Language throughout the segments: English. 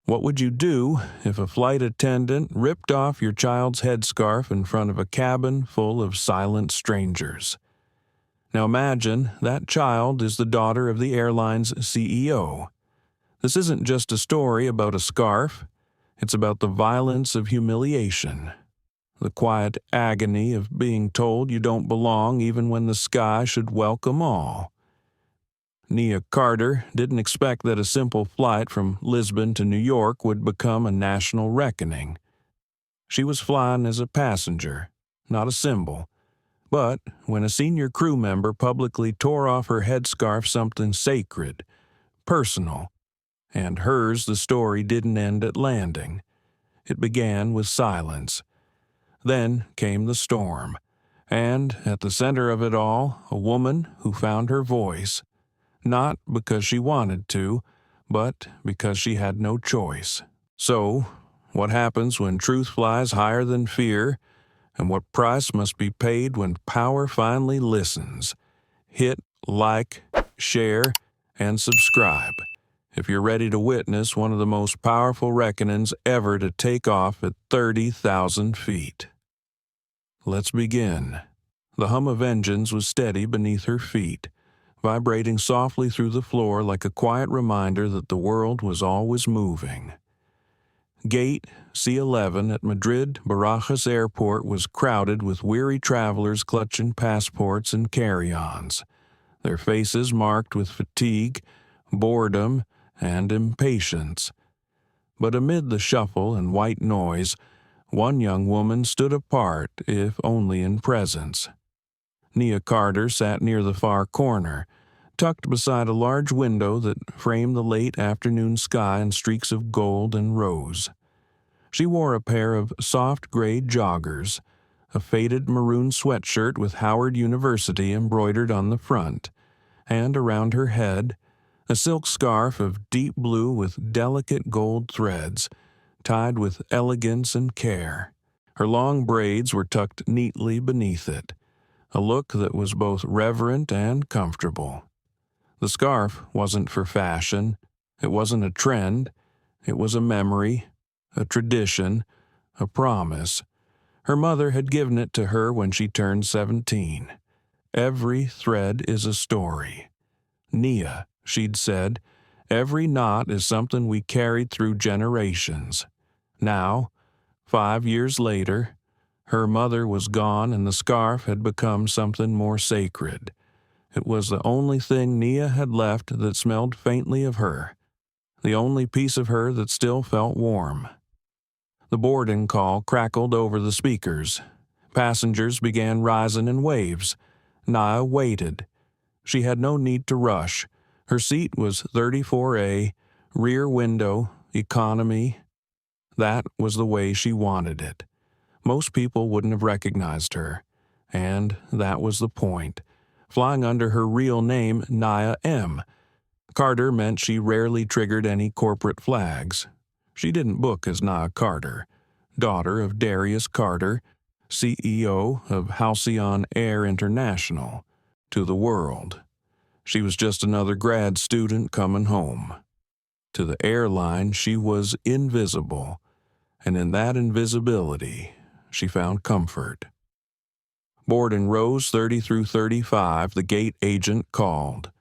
What would you do if a flight attendant ripped off your child's headscarf in front of a cabin full of silent strangers? Now imagine that child is the daughter of the airline's CEO. This isn't just a story about a scarf. It's about the violence of humiliation, the quiet agony of being told you don't belong even when the sky should welcome all. Nia Carter didn't expect that a simple flight from Lisbon to New York would become a national reckoning. She was flying as a passenger, not a symbol. But when a senior crew member publicly tore off her headscarf something sacred, personal, and hers, the story didn't end at landing. It began with silence. Then came the storm, and at the center of it all, a woman who found her voice. Not because she wanted to, but because she had no choice. So, what happens when truth flies higher than fear, and what price must be paid when power finally listens? Hit like, share, and subscribe if you're ready to witness one of the most powerful reckonings ever to take off at 30,000 feet. Let's begin. The hum of engines was steady beneath her feet, vibrating softly through the floor like a quiet reminder that the world was always moving. Gate C11 at Madrid Barajas Airport was crowded with weary travelers clutching passports and carry-ons, their faces marked with fatigue, boredom, and impatience. But amid the shuffle and white noise, one young woman stood apart, if only in presence. Nia Carter sat near the far corner, tucked beside a large window that framed the late afternoon sky in streaks of gold and rose. She wore a pair of soft gray joggers, a faded maroon sweatshirt with Howard University embroidered on the front, and around her head, a silk scarf of deep blue with delicate gold threads, tied with elegance and care. Her long braids were tucked neatly beneath it, a look that was both reverent and comfortable. The scarf wasn't for fashion. It wasn't a trend. It was a memory, a tradition, a promise. Her mother had given it to her when she turned 17. Every thread is a story. Nia, she'd said, every knot is something we carried through generations. Now, 5 years later, her mother was gone and the scarf had become something more sacred. It was the only thing Nia had left that smelled faintly of her, the only piece of her that still felt warm. The boarding call crackled over the speakers. Passengers began rising in waves. Nia waited. She had no need to rush. Her seat was 34A, rear window, economy. That was the way she wanted it. Most people wouldn't have recognized her, and that was the point. Flying under her real name, Nia M. Carter meant she rarely triggered any corporate flags. She didn't book as Nia Carter, daughter of Darius Carter, CEO of Halcyon Air International, to the world. She was just another grad student coming home. To the airline, she was invisible, and in that invisibility, she found comfort. Boarding rows 30 through 35, the gate agent called.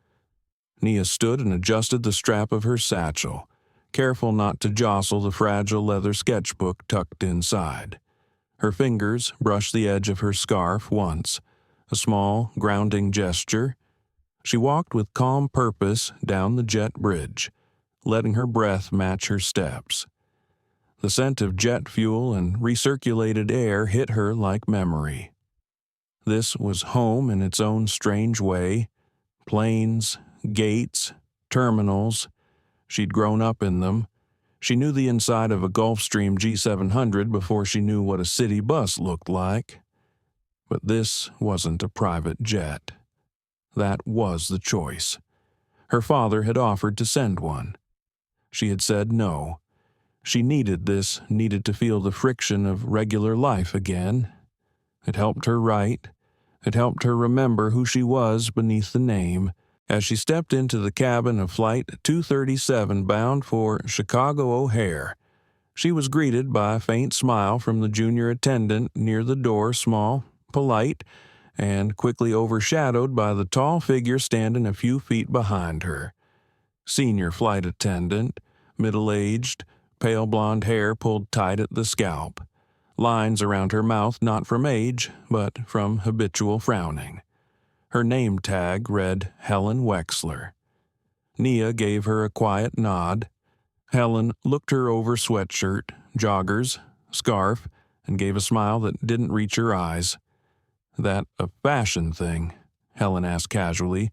Nia stood and adjusted the strap of her satchel, careful not to jostle the fragile leather sketchbook tucked inside. Her fingers brushed the edge of her scarf once, a small, grounding gesture. She walked with calm purpose down the jet bridge, letting her breath match her steps. The scent of jet fuel and recirculated air hit her like memory. This was home in its own strange way. Planes, gates, terminals. She'd grown up in them. She knew the inside of a Gulfstream G700 before she knew what a city bus looked like. But this wasn't a private jet. That was the choice. Her father had offered to send one. She had said no. She needed to feel the friction of regular life again. It helped her write. It helped her remember who she was beneath the name, As she stepped into the cabin of Flight 237 bound for Chicago O'Hare, she was greeted by a faint smile from the junior attendant near the door, small, polite, and quickly overshadowed by the tall figure standing a few feet behind her. Senior flight attendant, middle-aged, pale blonde hair pulled tight at the scalp, lines around her mouth not from age, but from habitual frowning. Her name tag read Helen Wexler. Nia gave her a quiet nod. Helen looked her over sweatshirt, joggers, scarf, and gave a smile that didn't reach her eyes. "That a fashion thing?" Helen asked casually,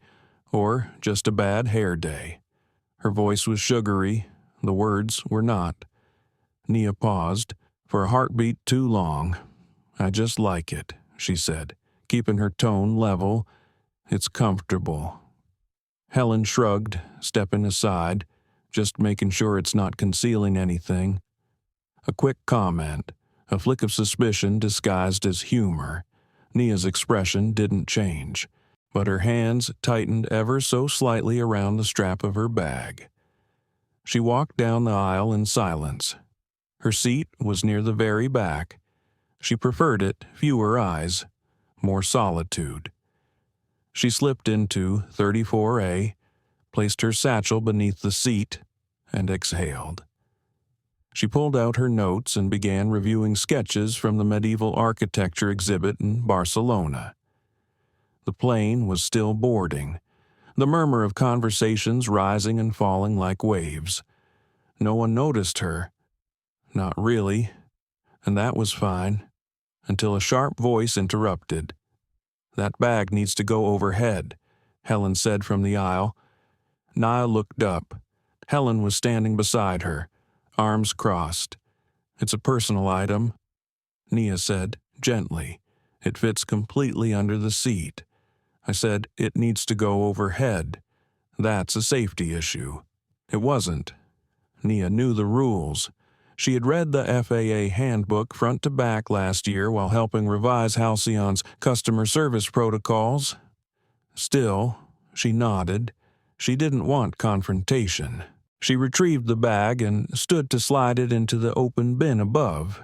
"or just a bad hair day?" Her voice was sugary, the words were not. Nia paused, for a heartbeat too long. "I just like it," she said, keeping her tone level. "It's comfortable." Helen shrugged, stepping aside, just making sure it's not concealing anything. A quick comment, a flick of suspicion disguised as humor. Nia's expression didn't change, but her hands tightened ever so slightly around the strap of her bag. She walked down the aisle in silence. Her seat was near the very back. She preferred it, fewer eyes, more solitude. She slipped into 34A, placed her satchel beneath the seat, and exhaled. She pulled out her notes and began reviewing sketches from the medieval architecture exhibit in Barcelona. The plane was still boarding, the murmur of conversations rising and falling like waves. No one noticed her. Not really, and that was fine, until a sharp voice interrupted. "That bag needs to go overhead," Helen said from the aisle. Nia looked up. Helen was standing beside her, arms crossed. "It's a personal item," Nia said, gently. "It fits completely under the seat. I said it needs to go overhead. That's a safety issue." It wasn't. Nia knew the rules. She had read the FAA handbook front to back last year while helping revise Halcyon's customer service protocols. Still, she nodded. She didn't want confrontation. She retrieved the bag and stood to slide it into the open bin above.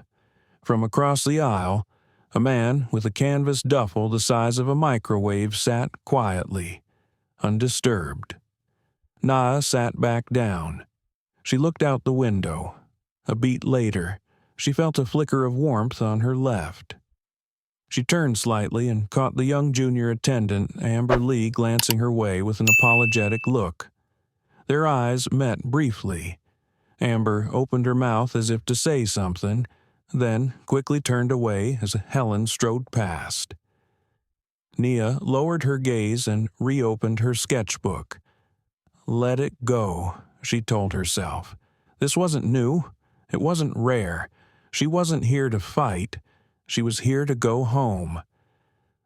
From across the aisle, a man with a canvas duffel the size of a microwave sat quietly, undisturbed. Nia sat back down. She looked out the window. A beat later, she felt a flicker of warmth on her left. She turned slightly and caught the young junior attendant, Amber Lee, glancing her way with an apologetic look. Their eyes met briefly. Amber opened her mouth as if to say something, then quickly turned away as Helen strode past. Nia lowered her gaze and reopened her sketchbook. "Let it go," she told herself. This wasn't new. It wasn't rare. She wasn't here to fight. She was here to go home.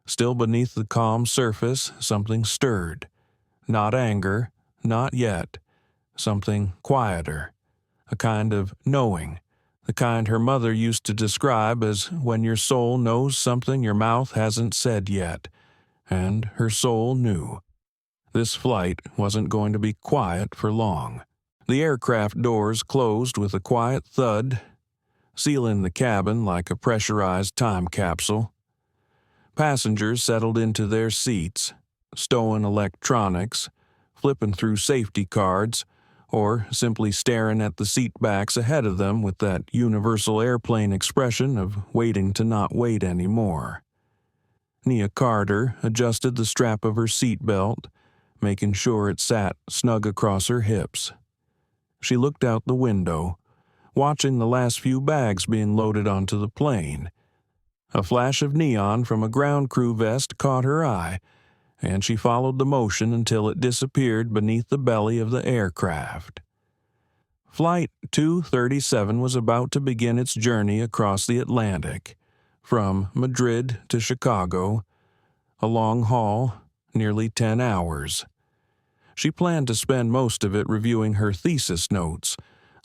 Still beneath the calm surface, something stirred. Not anger, not yet. Something quieter. A kind of knowing. The kind her mother used to describe as when your soul knows something your mouth hasn't said yet. And her soul knew. This flight wasn't going to be quiet for long. The aircraft doors closed with a quiet thud, sealing the cabin like a pressurized time capsule. Passengers settled into their seats, stowing electronics, flipping through safety cards, or simply staring at the seat backs ahead of them with that universal airplane expression of waiting to not wait anymore. Nia Carter adjusted the strap of her seatbelt, making sure it sat snug across her hips. She looked out the window, watching the last few bags being loaded onto the plane. A flash of neon from a ground crew vest caught her eye, and she followed the motion until it disappeared beneath the belly of the aircraft. Flight 237 was about to begin its journey across the Atlantic, from Madrid to Chicago, a long haul, nearly 10 hours. She planned to spend most of it reviewing her thesis notes,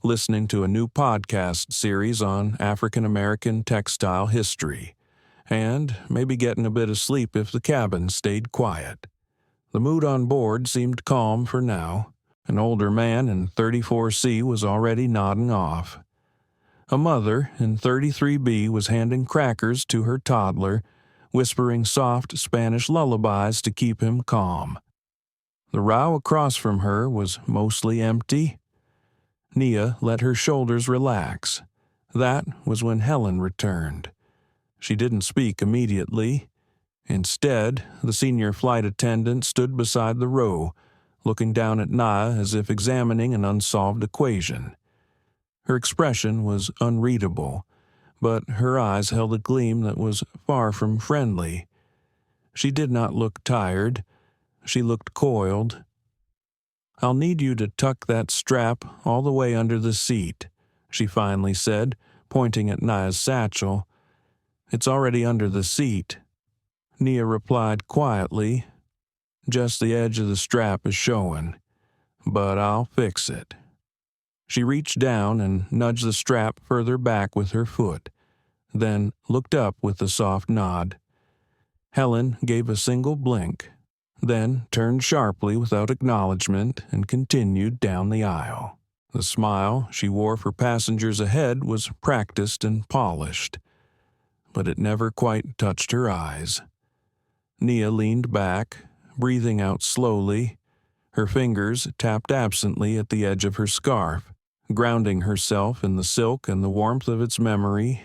listening to a new podcast series on African American textile history, and maybe getting a bit of sleep if the cabin stayed quiet. The mood on board seemed calm for now. An older man in 34C was already nodding off. A mother in 33B was handing crackers to her toddler, whispering soft Spanish lullabies to keep him calm. The row across from her was mostly empty. Nia let her shoulders relax. That was when Helen returned. She didn't speak immediately. Instead, the senior flight attendant stood beside the row, looking down at Nia as if examining an unsolved equation. Her expression was unreadable, but her eyes held a gleam that was far from friendly. She did not look tired. She looked coiled. "I'll need you to tuck that strap all the way under the seat," she finally said, pointing at Nia's satchel. "It's already under the seat." Nia replied quietly, "Just the edge of the strap is showing, but I'll fix it." She reached down and nudged the strap further back with her foot, then looked up with a soft nod. Helen gave a single blink, then turned sharply without acknowledgement and continued down the aisle. The smile she wore for passengers ahead was practiced and polished, but it never quite touched her eyes. Nia leaned back, breathing out slowly. Her fingers tapped absently at the edge of her scarf, grounding herself in the silk and the warmth of its memory.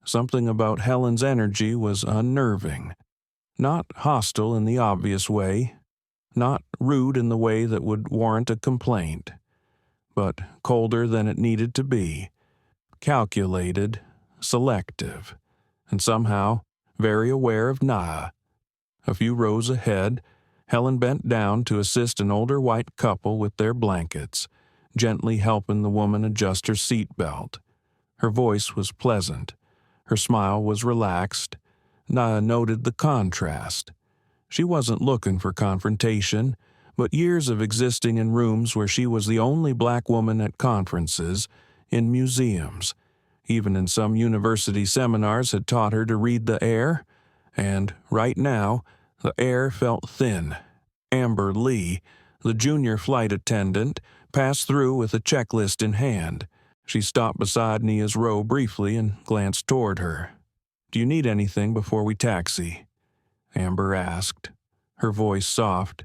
Something about Helen's energy was unnerving. Not hostile in the obvious way, not rude in the way that would warrant a complaint, but colder than it needed to be, calculated, selective, and somehow very aware of Nia. A few rows ahead, Helen bent down to assist an older white couple with their blankets, gently helping the woman adjust her seatbelt. Her voice was pleasant. Her smile was relaxed. Nia noted the contrast. She wasn't looking for confrontation, but years of existing in rooms where she was the only black woman at conferences, in museums, even in some university seminars had taught her to read the air, and right now, the air felt thin. Amber Lee, the junior flight attendant, passed through with a checklist in hand. She stopped beside Nia's row briefly and glanced toward her. "Do you need anything before we taxi?" Amber asked, her voice soft.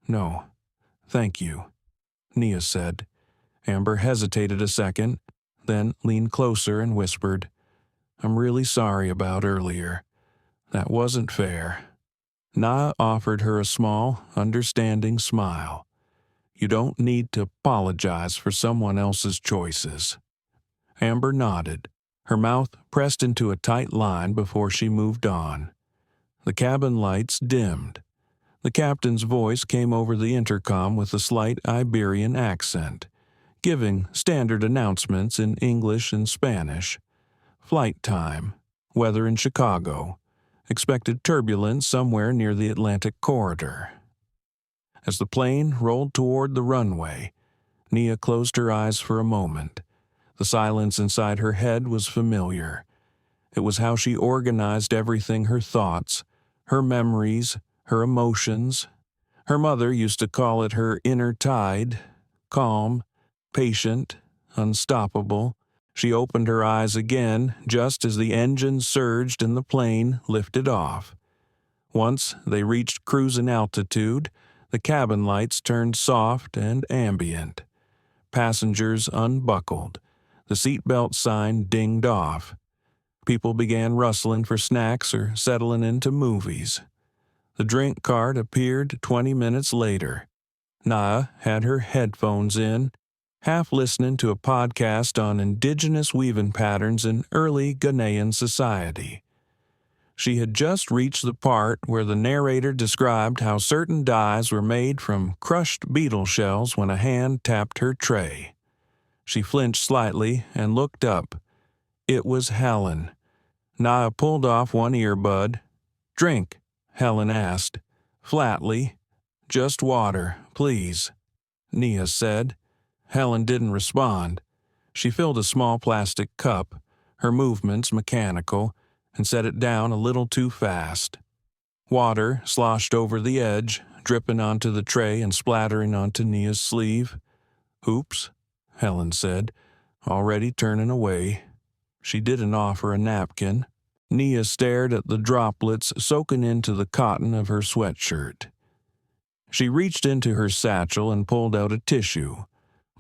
"No, thank you," Nia said. Amber hesitated a second, then leaned closer and whispered, "I'm really sorry about earlier. That wasn't fair." Nia offered her a small, understanding smile. "You don't need to apologize for someone else's choices." Amber nodded, her mouth pressed into a tight line before she moved on. The cabin lights dimmed. The captain's voice came over the intercom with a slight Iberian accent, giving standard announcements in English and Spanish. Flight time, weather in Chicago, expected turbulence somewhere near the Atlantic corridor. As the plane rolled toward the runway, Nia closed her eyes for a moment. The silence inside her head was familiar. It was how she organized everything: her thoughts, her memories, her emotions. Her mother used to call it her inner tide, calm, patient, unstoppable. She opened her eyes again just as the engine surged and the plane lifted off. Once they reached cruising altitude, the cabin lights turned soft and ambient. Passengers unbuckled. The seatbelt sign dinged off. People began rustling for snacks or settling into movies. The drink cart appeared 20 minutes later. Nia had her headphones in, half listening to a podcast on indigenous weaving patterns in early Ghanaian society. She had just reached the part where the narrator described how certain dyes were made from crushed beetle shells when a hand tapped her tray. She flinched slightly and looked up. It was Helen. Nia pulled off one earbud. "Drink?" Helen asked, flatly. "Just water, please," Nia said. Helen didn't respond. She filled a small plastic cup, her movements mechanical, and set it down a little too fast. Water sloshed over the edge, dripping onto the tray and splattering onto Nia's sleeve. "Oops," Helen said, already turning away. She didn't offer a napkin. Nia stared at the droplets soaking into the cotton of her sweatshirt. She reached into her satchel and pulled out a tissue,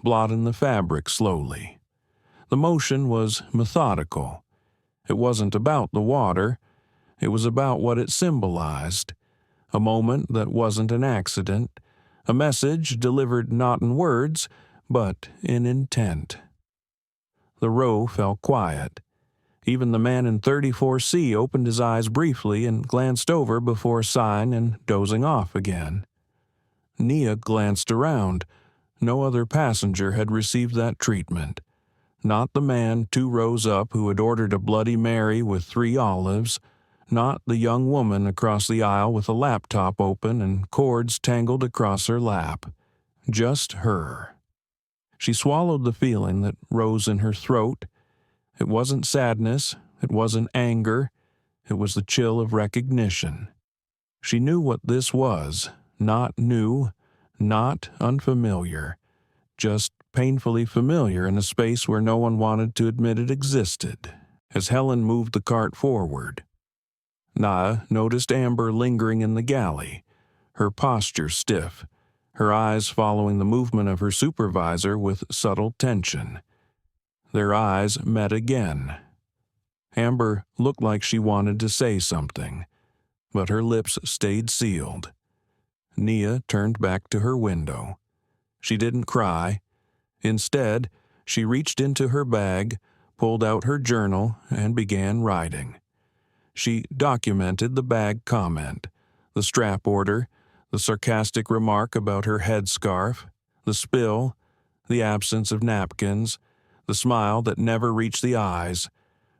blotting the fabric slowly. The motion was methodical. It wasn't about the water. It was about what it symbolized. A moment that wasn't an accident. A message delivered not in words, but in intent. The row fell quiet. Even the man in 34C opened his eyes briefly and glanced over before sighing and dozing off again. Nia glanced around. No other passenger had received that treatment. Not the man 2 rows up who had ordered a Bloody Mary with 3 olives. Not the young woman across the aisle with a laptop open and cords tangled across her lap. Just her. She swallowed the feeling that rose in her throat. It wasn't sadness. It wasn't anger. It was the chill of recognition. She knew what this was. Not new, not unfamiliar, just painfully familiar in a space where no one wanted to admit it existed. As Helen moved the cart forward, Nia noticed Amber lingering in the galley, her posture stiff, her eyes following the movement of her supervisor with subtle tension. Their eyes met again. Amber looked like she wanted to say something, but her lips stayed sealed. Nia turned back to her window. She didn't cry. Instead, she reached into her bag, pulled out her journal, and began writing. She documented the bag comment, the strap order, the sarcastic remark about her headscarf, the spill, the absence of napkins, the smile that never reached the eyes.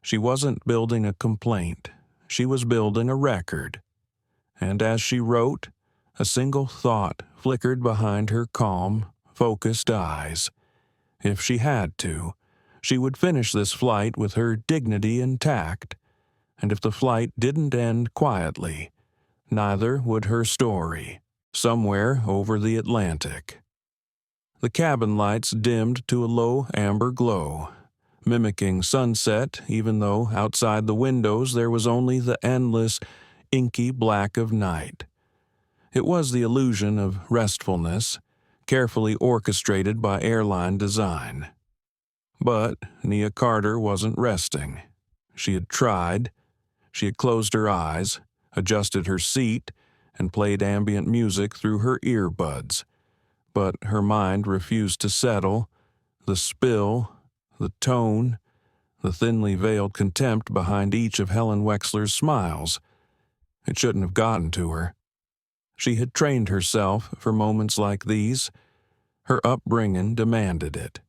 She wasn't building a complaint. She was building a record. And as she wrote, a single thought flickered behind her calm, focused eyes. If she had to, she would finish this flight with her dignity intact. And if the flight didn't end quietly, neither would her story, somewhere over the Atlantic. The cabin lights dimmed to a low amber glow, mimicking sunset even though outside the windows there was only the endless, inky black of night. It was the illusion of restfulness, carefully orchestrated by Airline design. But Nia Carter wasn't resting. She had tried. She had closed her eyes, adjusted her seat, and played ambient music through her earbuds. But her mind refused to settle. The spill, the tone, the thinly veiled contempt behind each of Helen Wexler's smiles. It shouldn't have gotten to her. She had trained herself for moments like these. Her upbringing demanded it.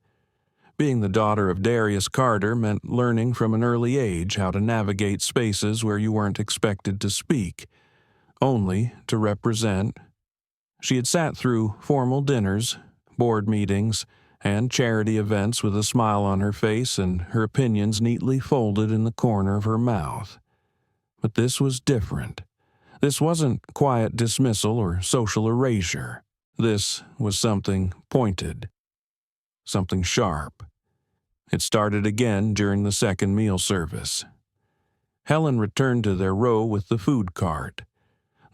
Being the daughter of Darius Carter meant learning from an early age how to navigate spaces where you weren't expected to speak, only to represent. She had sat through formal dinners, board meetings, and charity events with a smile on her face and her opinions neatly folded in the corner of her mouth. But this was different. This wasn't quiet dismissal or social erasure. This was something pointed, something sharp. It started again during the second meal service. Helen returned to their row with the food cart.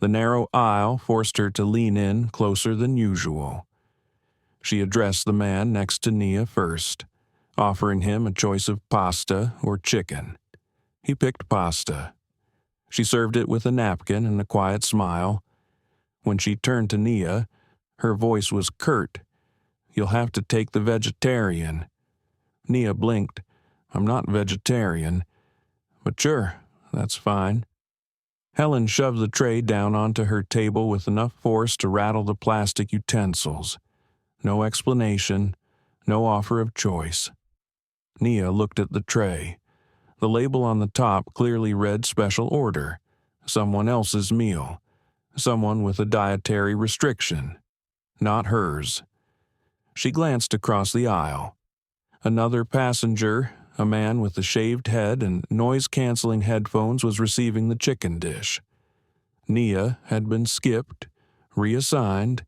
The narrow aisle forced her to lean in closer than usual. She addressed the man next to Nia first, offering him a choice of pasta or chicken. He picked pasta. She served it with a napkin and a quiet smile. When she turned to Nia, her voice was curt. "You'll have to take the vegetarian." Nia blinked. "I'm not vegetarian." "But sure, that's fine." Helen shoved the tray down onto her table with enough force to rattle the plastic utensils. No explanation, no offer of choice. Nia looked at the tray. The label on the top clearly read special order, someone else's meal, someone with a dietary restriction, not hers. She glanced across the aisle. Another passenger, a man with a shaved head and noise-canceling headphones, was receiving the chicken dish. Nia had been skipped, reassigned,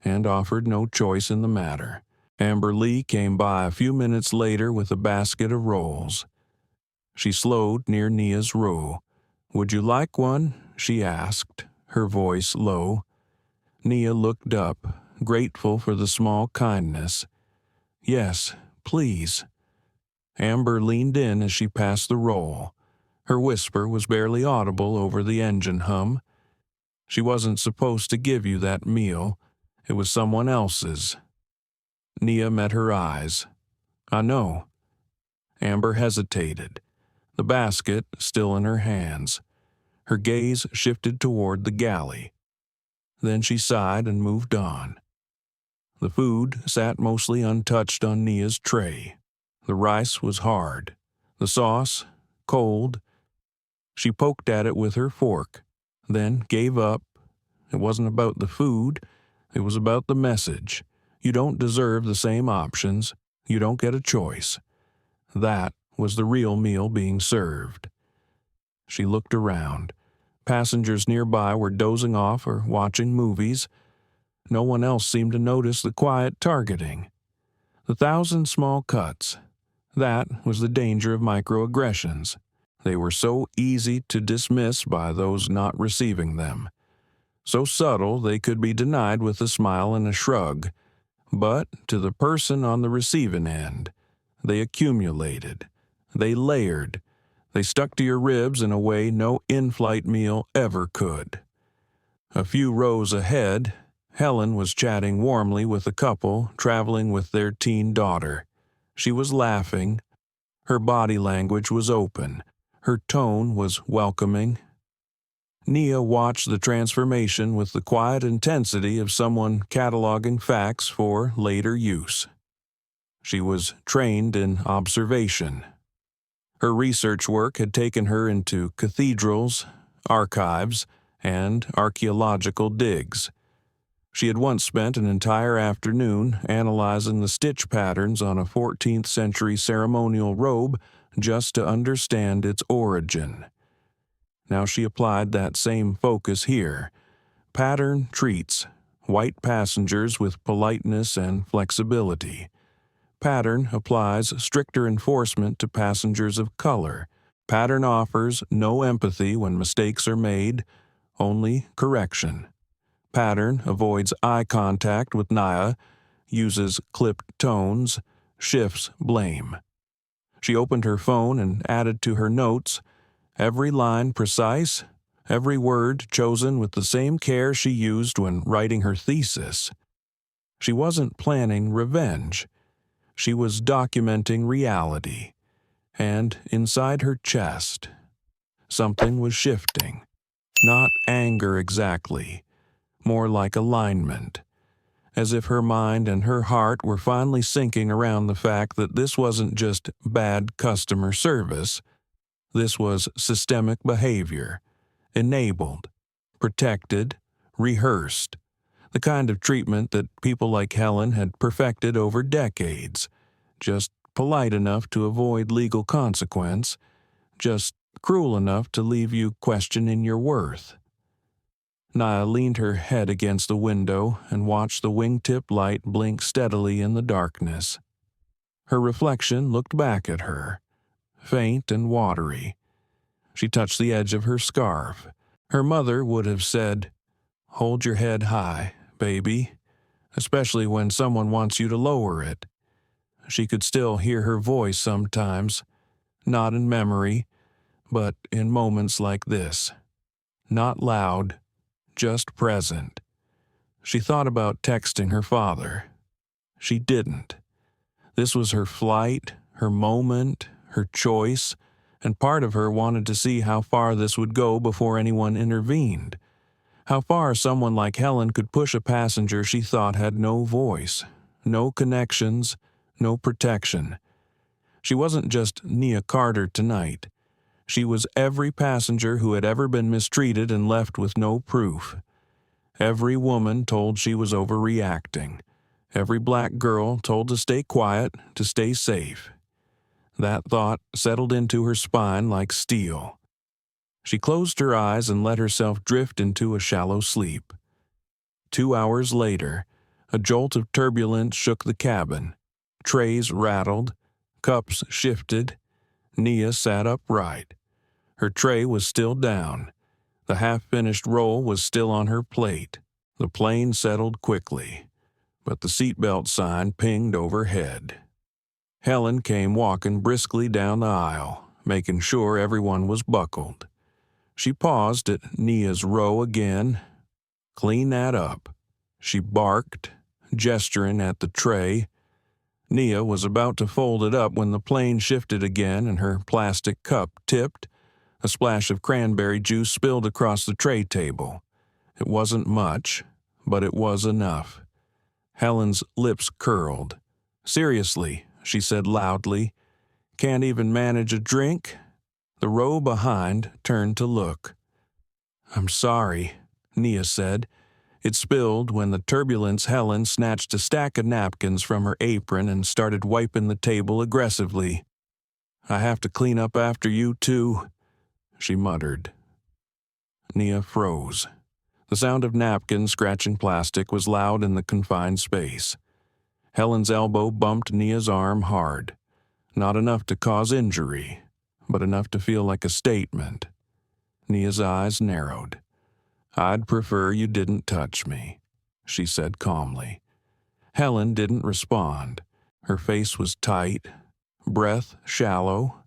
and offered no choice in the matter. Amber Lee came by a few minutes later with a basket of rolls. She slowed near Nia's row. "Would you like one?" she asked, her voice low. Nia looked up, grateful for the small kindness. "Yes, please." Amber leaned in as she passed the roll. Her whisper was barely audible over the engine hum. "She wasn't supposed to give you that meal. It was someone else's." Nia met her eyes. "I know." Amber hesitated, the basket still in her hands. Her gaze shifted toward the galley. Then she sighed and moved on. The food sat mostly untouched on Nia's tray. The rice was hard, the sauce cold. She poked at it with her fork, then gave up. It wasn't about the food, it was about the message. You don't deserve the same options, you don't get a choice. That was the real meal being served. She looked around. Passengers nearby were dozing off or watching movies. No one else seemed to notice the quiet targeting. The 1,000 small cuts. That was the danger of microaggressions. They were so easy to dismiss by those not receiving them. So subtle they could be denied with a smile and a shrug. But to the person on the receiving end, they accumulated. They layered. They stuck to your ribs in a way no in-flight meal ever could. A few rows ahead, Helen was chatting warmly with a couple traveling with their teen daughter. She was laughing. Her body language was open. Her tone was welcoming. Nia watched the transformation with the quiet intensity of someone cataloging facts for later use. She was trained in observation. Her research work had taken her into cathedrals, archives, and archaeological digs. She had once spent an entire afternoon analyzing the stitch patterns on a 14th century ceremonial robe just to understand its origin. Now she applied that same focus here. Pattern treats white passengers with politeness and flexibility. Pattern applies stricter enforcement to passengers of color. Pattern offers no empathy when mistakes are made, only correction. Pattern avoids eye contact with Nia, uses clipped tones, shifts blame. She opened her phone and added to her notes, every line precise, every word chosen with the same care she used when writing her thesis. She wasn't planning revenge. She was documenting reality. And inside her chest, something was shifting. Not anger exactly, more like alignment. As if her mind and her heart were finally sinking around the fact that this wasn't just bad customer service. This was systemic behavior, enabled, protected, rehearsed, the kind of treatment that people like Helen had perfected over decades, just polite enough to avoid legal consequence, just cruel enough to leave you questioning your worth. Nia leaned her head against the window and watched the wingtip light blink steadily in the darkness. Her reflection looked back at her, faint and watery. She touched the edge of her scarf. Her mother would have said, "Hold your head high, baby," especially when someone wants you to lower it. She could still hear her voice sometimes, not in memory, but in moments like this. Not loud, just present. She thought about texting her father. She didn't. This was her flight, her moment, her choice, and part of her wanted to see how far this would go before anyone intervened. How far someone like Helen could push a passenger she thought had no voice, no connections, no protection. She wasn't just Nia Carter tonight. She was every passenger who had ever been mistreated and left with no proof. Every woman told she was overreacting. Every black girl told to stay quiet, to stay safe. That thought settled into her spine like steel. She closed her eyes and let herself drift into a shallow sleep. 2 hours later, a jolt of turbulence shook the cabin. Trays rattled, cups shifted. Nia sat upright. Her tray was still down. The half-finished roll was still on her plate. The plane settled quickly, but the seatbelt sign pinged overhead. Helen came walking briskly down the aisle, making sure everyone was buckled. She paused at Nia's row again. "Clean that up," she barked, gesturing at the tray. Nia was about to fold it up when the plane shifted again and her plastic cup tipped. A splash of cranberry juice spilled across the tray table. It wasn't much, but it was enough. Helen's lips curled. "Seriously," she said loudly. "Can't even manage a drink?" The row behind turned to look. "I'm sorry," Nia said. It spilled when the turbulence Helen snatched a stack of napkins from her apron and started wiping the table aggressively. "I have to clean up after you, too," she muttered. Nia froze. The sound of napkins scratching plastic was loud in the confined space. Helen's elbow bumped Nia's arm hard. Not enough to cause injury, but enough to feel like a statement. Nia's eyes narrowed. "I'd prefer you didn't touch me," she said calmly. Helen didn't respond. Her face was tight, breath shallow.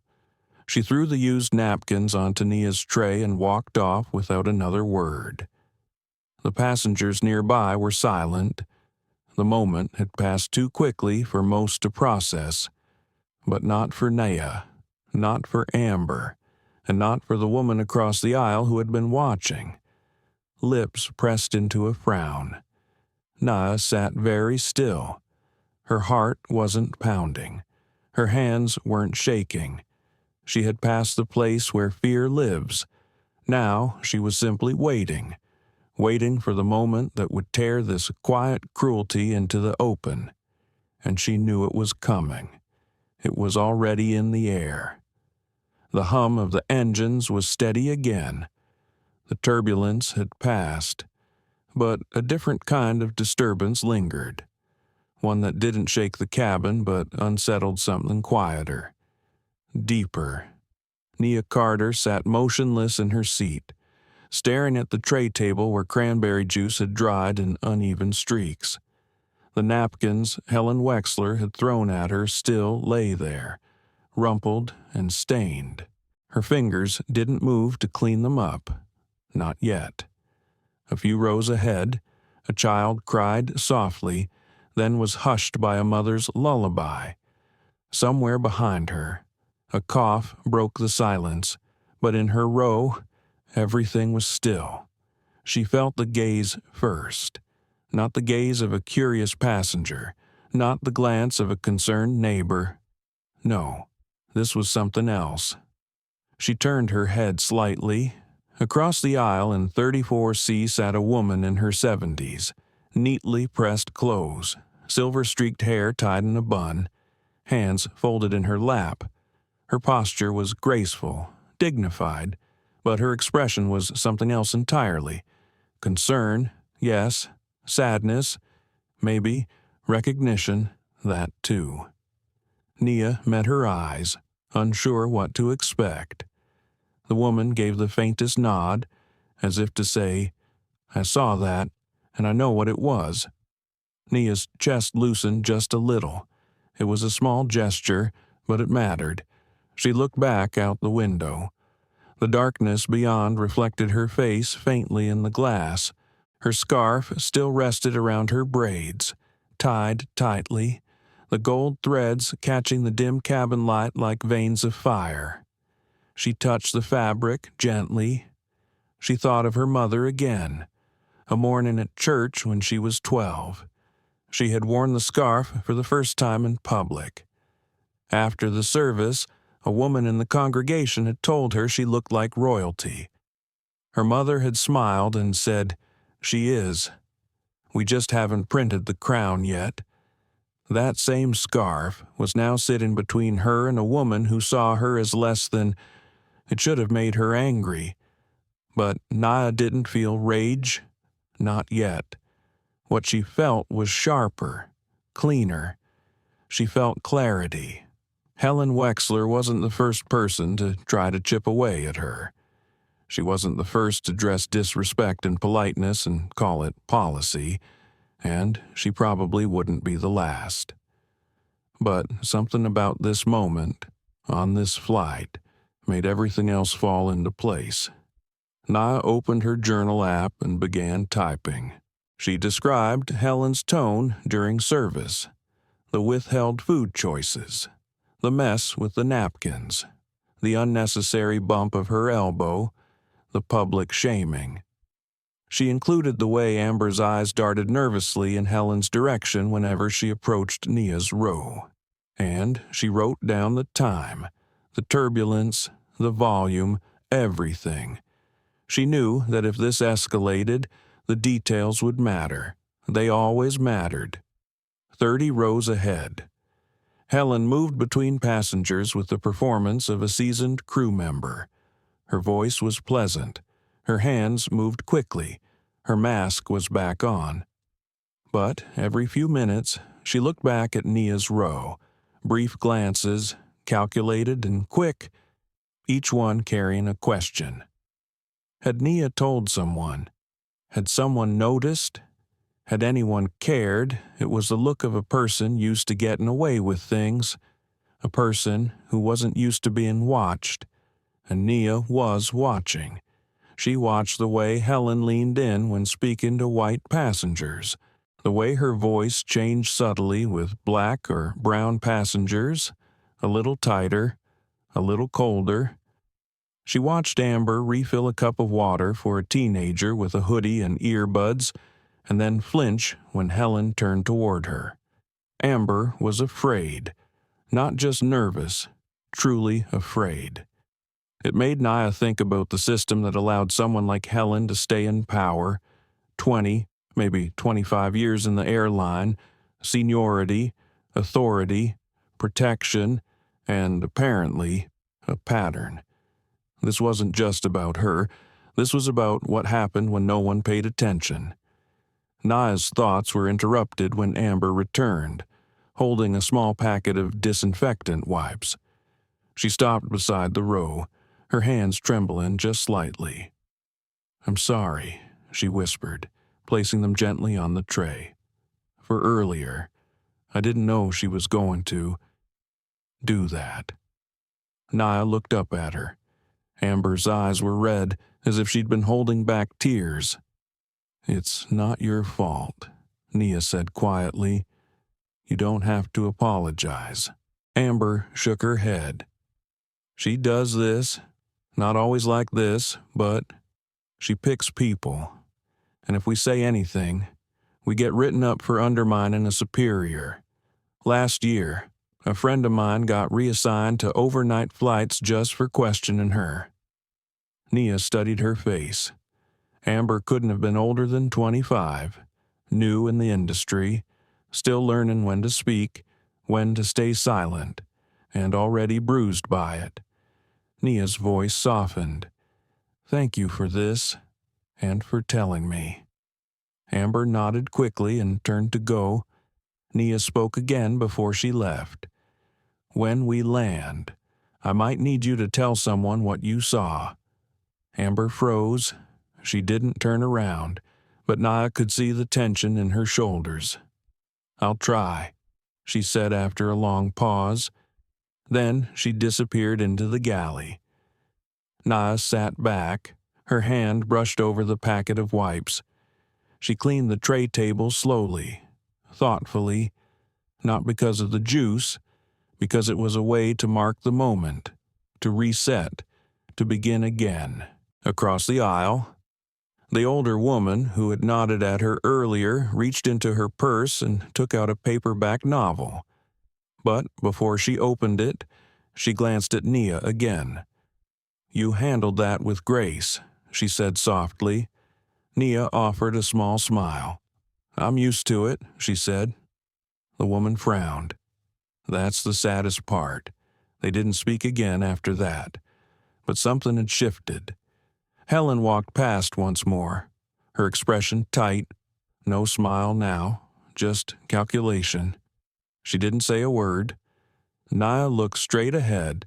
She threw the used napkins onto Nia's tray and walked off without another word. The passengers nearby were silent. The moment had passed too quickly for most to process, but not for Nia, not for Amber, and not for the woman across the aisle who had been watching. Lips pressed into a frown. Nia sat very still. Her heart wasn't pounding. Her hands weren't shaking. She had passed the place where fear lives. Now she was simply waiting for the moment that would tear this quiet cruelty into the open. And she knew it was coming. It was already in the air. The hum of the engines was steady again. The turbulence had passed, but a different kind of disturbance lingered. One that didn't shake the cabin but unsettled something quieter, deeper. Nia Carter sat motionless in her seat, staring at the tray table where cranberry juice had dried in uneven streaks. The napkins Helen Wexler had thrown at her still lay there, rumpled and stained. Her fingers didn't move to clean them up. Not yet. A few rows ahead, a child cried softly, then was hushed by a mother's lullaby. Somewhere behind her, a cough broke the silence, but in her row, everything was still. She felt the gaze first, not the gaze of a curious passenger, not the glance of a concerned neighbor. No, this was something else. She turned her head slightly. Across the aisle in 34C sat a woman in her 70s, neatly pressed clothes, silver-streaked hair tied in a bun, hands folded in her lap. Her posture was graceful, dignified, but her expression was something else entirely. Concern, yes. Sadness, maybe. Recognition, that too. Nia met her eyes, unsure what to expect. The woman gave the faintest nod, as if to say, "I saw that, and I know what it was." Nia's chest loosened just a little. It was a small gesture, but it mattered. She looked back out the window. The darkness beyond reflected her face faintly in the glass. Her scarf still rested around her braids, tied tightly, the gold threads catching the dim cabin light like veins of fire. She touched the fabric gently. She thought of her mother again, a morning at church when she was 12. She had worn the scarf for the first time in public. After the service, a woman in the congregation had told her she looked like royalty. Her mother had smiled and said, "She is. We just haven't printed the crown yet." That same scarf was now sitting between her and a woman who saw her as less than. It should have made her angry. But Nia didn't feel rage. Not yet. What she felt was sharper, cleaner. She felt clarity. Helen Wexler wasn't the first person to try to chip away at her. She wasn't the first to dress disrespect in politeness and call it policy, and she probably wouldn't be the last. But something about this moment, on this flight, made everything else fall into place. Nia opened her journal app and began typing. She described Helen's tone during service, the withheld food choices, the mess with the napkins, the unnecessary bump of her elbow, the public shaming. She included the way Amber's eyes darted nervously in Helen's direction whenever she approached Nia's row. And she wrote down the time, the turbulence, the volume, everything. She knew that if this escalated, the details would matter. They always mattered. 30 rows ahead. Helen moved between passengers with the performance of a seasoned crew member. Her voice was pleasant. Her hands moved quickly. Her mask was back on. But every few minutes, she looked back at Nia's row. Brief glances, calculated and quick, each one carrying a question. Had Nia told someone? Had someone noticed? Had anyone cared? It was the look of a person used to getting away with things, a person who wasn't used to being watched. And Nia was watching. She watched the way Helen leaned in when speaking to white passengers, the way her voice changed subtly with black or brown passengers, a little tighter, a little colder. She watched Amber refill a cup of water for a teenager with a hoodie and earbuds, and then flinch when Helen turned toward her. Amber was afraid, not just nervous, truly afraid. It made Nia think about the system that allowed someone like Helen to stay in power, 20, maybe 25 years in the airline, seniority, authority, protection, and apparently a pattern. This wasn't just about her. This was about what happened when no one paid attention. Nia's thoughts were interrupted when Amber returned, holding a small packet of disinfectant wipes. She stopped beside the row, her hands trembling just slightly. "I'm sorry," she whispered, placing them gently on the tray. "For earlier, I didn't know she was going to do that." Nia looked up at her. Amber's eyes were red, as if she'd been holding back tears. "It's not your fault," Nia said quietly. "You don't have to apologize." Amber shook her head. "She does this, not always like this, but she picks people. And if we say anything, we get written up for undermining a superior. Last year, a friend of mine got reassigned to overnight flights just for questioning her." Nia studied her face. Amber couldn't have been older than 25, new in the industry, still learning when to speak, when to stay silent, and already bruised by it. Nia's voice softened. "Thank you for this, and for telling me." Amber nodded quickly and turned to go. Nia spoke again before she left. "When we land, I might need you to tell someone what you saw." Amber froze. She didn't turn around, but Nia could see the tension in her shoulders. "I'll try," she said after a long pause. Then she disappeared into the galley. Nia sat back. Her hand brushed over the packet of wipes. She cleaned the tray table slowly, thoughtfully, not because of the juice, because it was a way to mark the moment, to reset, to begin again. Across the aisle, the older woman who had nodded at her earlier reached into her purse and took out a paperback novel. But before she opened it, she glanced at Nia again. "You handled that with grace," she said softly. Nia offered a small smile. "I'm used to it," she said. The woman frowned. That's the saddest part. They didn't speak again after that. But something had shifted. Helen walked past once more, her expression tight, No smile now, just calculation. She didn't say a word. Nia looked straight ahead,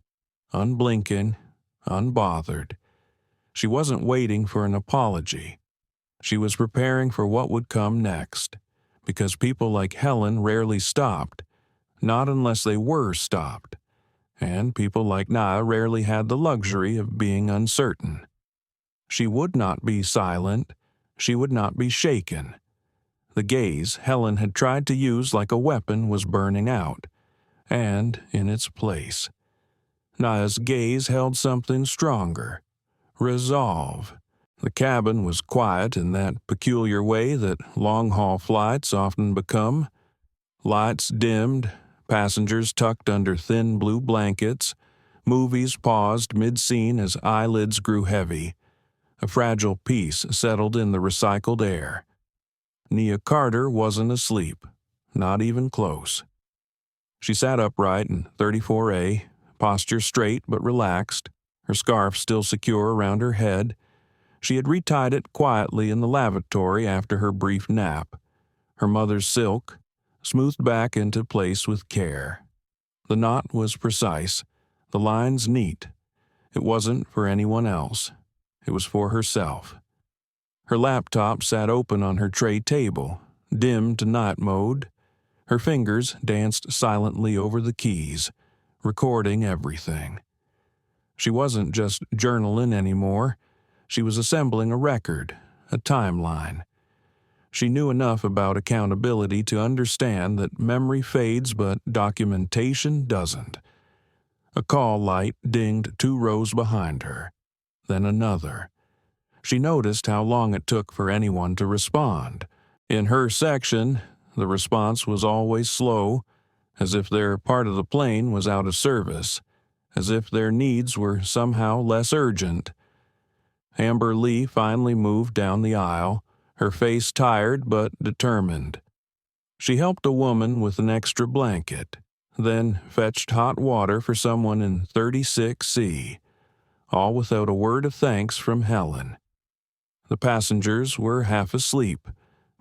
unblinking, unbothered. She wasn't waiting for an apology. She was preparing for what would come next, because people like Helen rarely stopped, not unless they were stopped, and people like Nia rarely had the luxury of being uncertain. She would not be silent. She would not be shaken. The gaze Helen had tried to use like a weapon was burning out, and in its place. Nia's gaze held something stronger. Resolve. The cabin was quiet in that peculiar way that long-haul flights often become. Lights dimmed, passengers tucked under thin blue blankets, movies paused mid-scene as eyelids grew heavy. A fragile peace settled in the recycled air. Nia Carter wasn't asleep, not even close. She sat upright in 34A, posture straight but relaxed, her scarf still secure around her head. She had retied it quietly in the lavatory after her brief nap. Her mother's silk, smoothed back into place with care. The knot was precise, the lines neat. It wasn't for anyone else. It was for herself. Her laptop sat open on her tray table, dimmed to night mode. Her fingers danced silently over the keys, recording everything. She wasn't just journaling anymore. She was assembling a record, a timeline. She knew enough about accountability to understand that memory fades but documentation doesn't. A call light dinged 2 rows behind her, then another. She noticed how long it took for anyone to respond. In her section, the response was always slow, as if their part of the plane was out of service, as if their needs were somehow less urgent. Amber Lee finally moved down the aisle, her face tired but determined. She helped a woman with an extra blanket, then fetched hot water for someone in 36C, all without a word of thanks from Helen. The passengers were half asleep,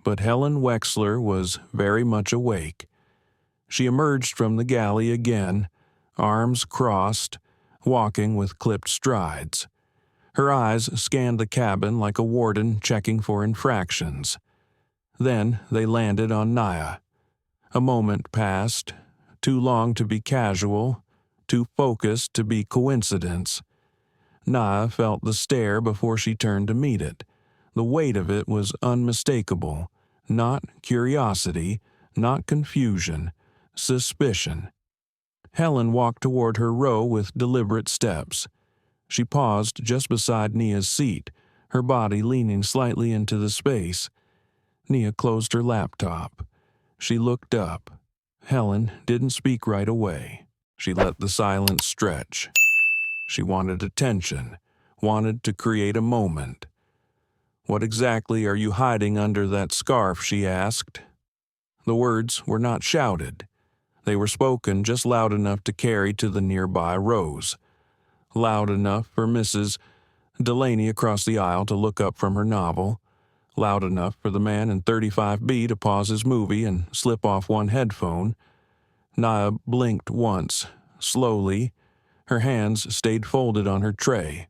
but Helen Wexler was very much awake. She emerged from the galley again, arms crossed, walking with clipped strides. Her eyes scanned the cabin like a warden checking for infractions. Then they landed on Nia. A moment passed, too long to be casual, too focused to be coincidence. Nia felt the stare before she turned to meet it. The weight of it was unmistakable, not curiosity, not confusion, suspicion. Helen walked toward her row with deliberate steps. She paused just beside Nia's seat, her body leaning slightly into the space. Nia closed her laptop. She looked up. Helen didn't speak right away. She let the silence stretch. She wanted attention, wanted to create a moment. "What exactly are you hiding under that scarf?" she asked. The words were not shouted. They were spoken just loud enough to carry to the nearby rows. Loud enough for Mrs. Delaney across the aisle to look up from her novel. Loud enough for the man in 35B to pause his movie and slip off one headphone. Nia blinked once, slowly. Her hands stayed folded on her tray.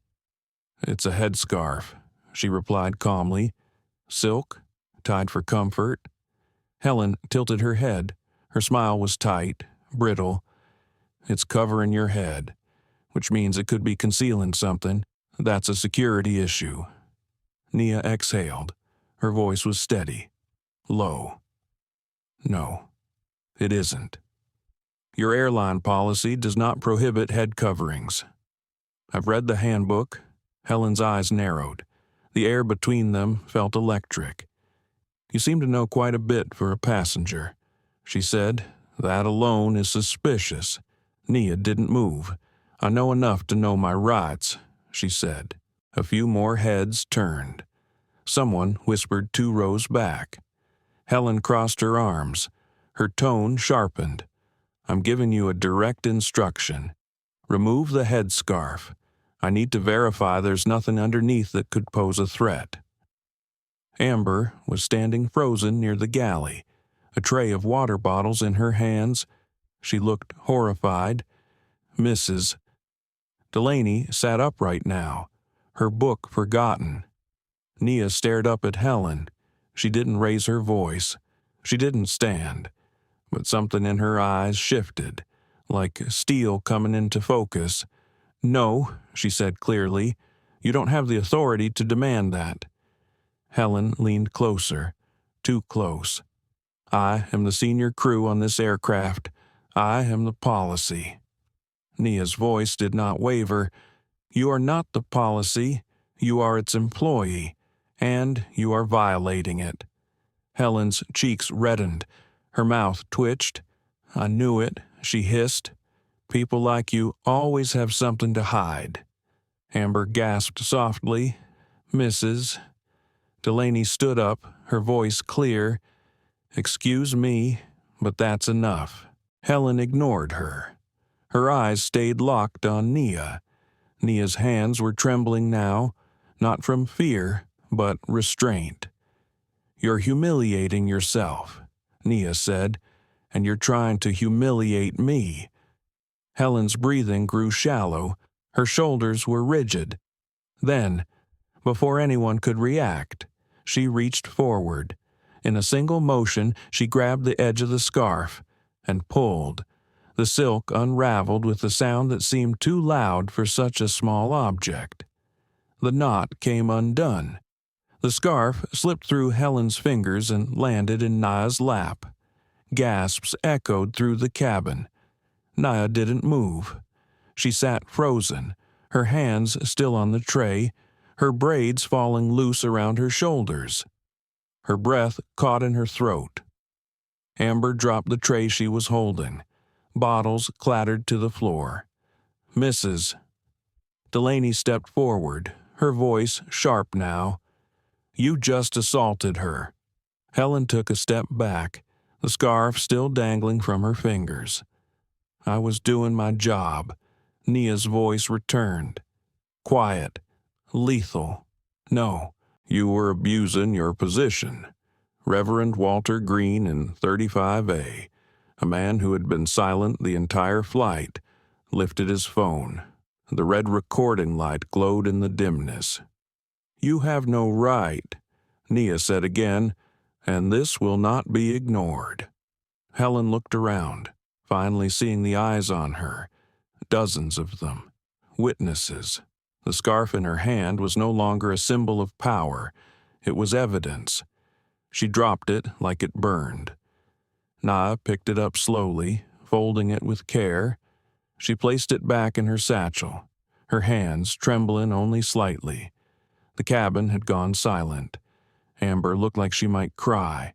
"It's a headscarf," she replied calmly. "Silk, tied for comfort." Helen tilted her head. Her smile was tight, brittle. "It's covering your head, which means it could be concealing something. That's a security issue." Nia exhaled. Her voice was steady, low. "No, it isn't. Your airline policy does not prohibit head coverings." "I've read the handbook." Helen's eyes narrowed. The air between them felt electric. "You seem to know quite a bit for a passenger," she said. "That alone is suspicious." Nia didn't move. "I know enough to know my rights," she said. A few more heads turned. Someone whispered 2 rows back. Helen crossed her arms. Her tone sharpened. "I'm giving you a direct instruction. Remove the headscarf. I need to verify there's nothing underneath that could pose a threat." Amber was standing frozen near the galley, a tray of water bottles in her hands. She looked horrified. Mrs. Delaney sat upright now, her book forgotten. Nia stared up at Helen. She didn't raise her voice. She didn't stand. But something in her eyes shifted, like steel coming into focus. "No," she said clearly. "You don't have the authority to demand that." Helen leaned closer, too close. "I am the senior crew on this aircraft. I am the policy." Nia's voice did not waver. "You are not the policy. You are its employee, and you are violating it." Helen's cheeks reddened. Her mouth twitched. "I knew it," she hissed. "People like you always have something to hide." Amber gasped softly. "Mrs." Delaney stood up, her voice clear. "Excuse me, but that's enough." Helen ignored her. Her eyes stayed locked on Nia. Nia's hands were trembling now, not from fear, but restraint. "You're humiliating yourself," Nia said, "and you're trying to humiliate me." Helen's breathing grew shallow. Her shoulders were rigid. Then, before anyone could react, she reached forward. In a single motion, she grabbed the edge of the scarf and pulled. The silk unraveled with a sound that seemed too loud for such a small object. The knot came undone. The scarf slipped through Helen's fingers and landed in Nia's lap. Gasps echoed through the cabin. Nia didn't move. She sat frozen, her hands still on the tray, her braids falling loose around her shoulders. Her breath caught in her throat. Amber dropped the tray she was holding. Bottles clattered to the floor. "Mrs." Delaney stepped forward, her voice sharp now. "You just assaulted her." Helen took a step back, the scarf still dangling from her fingers. "I was doing my job." Nia's voice returned. Quiet, lethal. "No, you were abusing your position." Reverend Walter Green in 35A, a man who had been silent the entire flight, lifted his phone. The red recording light glowed in the dimness. "You have no right," Nia said again, "and this will not be ignored." Helen looked around, finally seeing the eyes on her. Dozens of them. Witnesses. The scarf in her hand was no longer a symbol of power. It was evidence. She dropped it like it burned. Nia picked it up slowly, folding it with care. She placed it back in her satchel, her hands trembling only slightly. The cabin had gone silent. Amber looked like she might cry.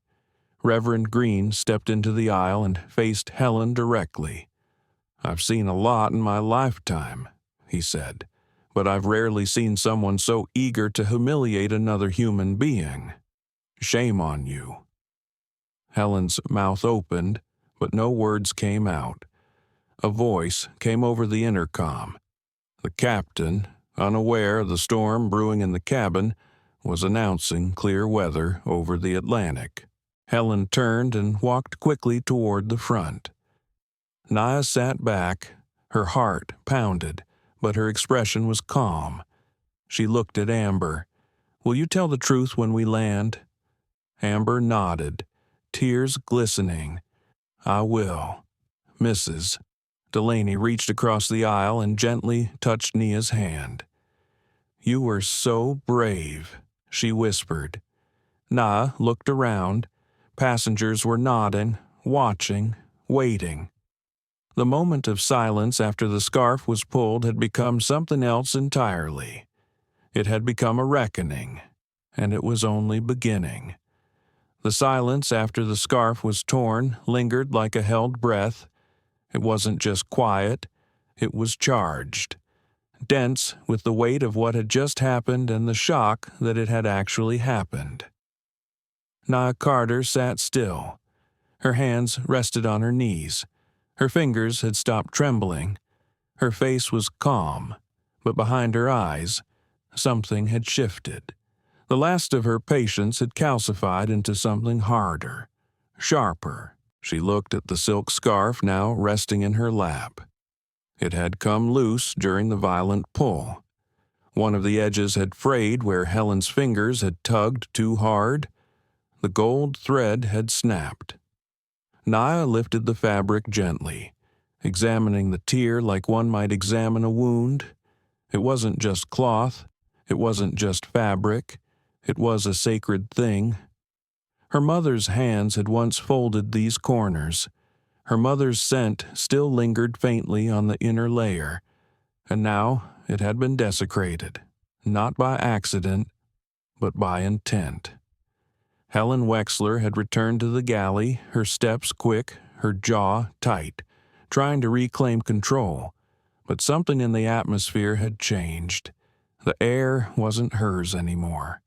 Reverend Green stepped into the aisle and faced Helen directly. "I've seen a lot in my lifetime," he said, "but I've rarely seen someone so eager to humiliate another human being. Shame on you." Helen's mouth opened, but no words came out. A voice came over the intercom. The captain, unaware of the storm brewing in the cabin, was announcing clear weather over the Atlantic. Helen turned and walked quickly toward the front. Nia sat back. Her heart pounded, but her expression was calm. She looked at Amber. "Will you tell the truth when we land?" Amber nodded, tears glistening. "I will." "Mrs." Delaney reached across the aisle and gently touched Nia's hand. "You were so brave," she whispered. Nia looked around. Passengers were nodding, watching, waiting. The moment of silence after the scarf was pulled had become something else entirely. It had become a reckoning, and it was only beginning. The silence after the scarf was torn lingered like a held breath. It wasn't just quiet, it was charged, dense with the weight of what had just happened and the shock that it had actually happened. Nia Carter sat still. Her hands rested on her knees. Her fingers had stopped trembling. Her face was calm, but behind her eyes, something had shifted. The last of her patience had calcified into something harder, sharper. She looked at the silk scarf now resting in her lap. It had come loose during the violent pull. One of the edges had frayed where Helen's fingers had tugged too hard. The gold thread had snapped. Nia lifted the fabric gently, examining the tear like one might examine a wound. It wasn't just cloth. It wasn't just fabric. It was a sacred thing. Her mother's hands had once folded these corners. Her mother's scent still lingered faintly on the inner layer, and now it had been desecrated, not by accident, but by intent. Helen Wexler had returned to the galley, her steps quick, her jaw tight, trying to reclaim control, but something in the atmosphere had changed. The air wasn't hers anymore.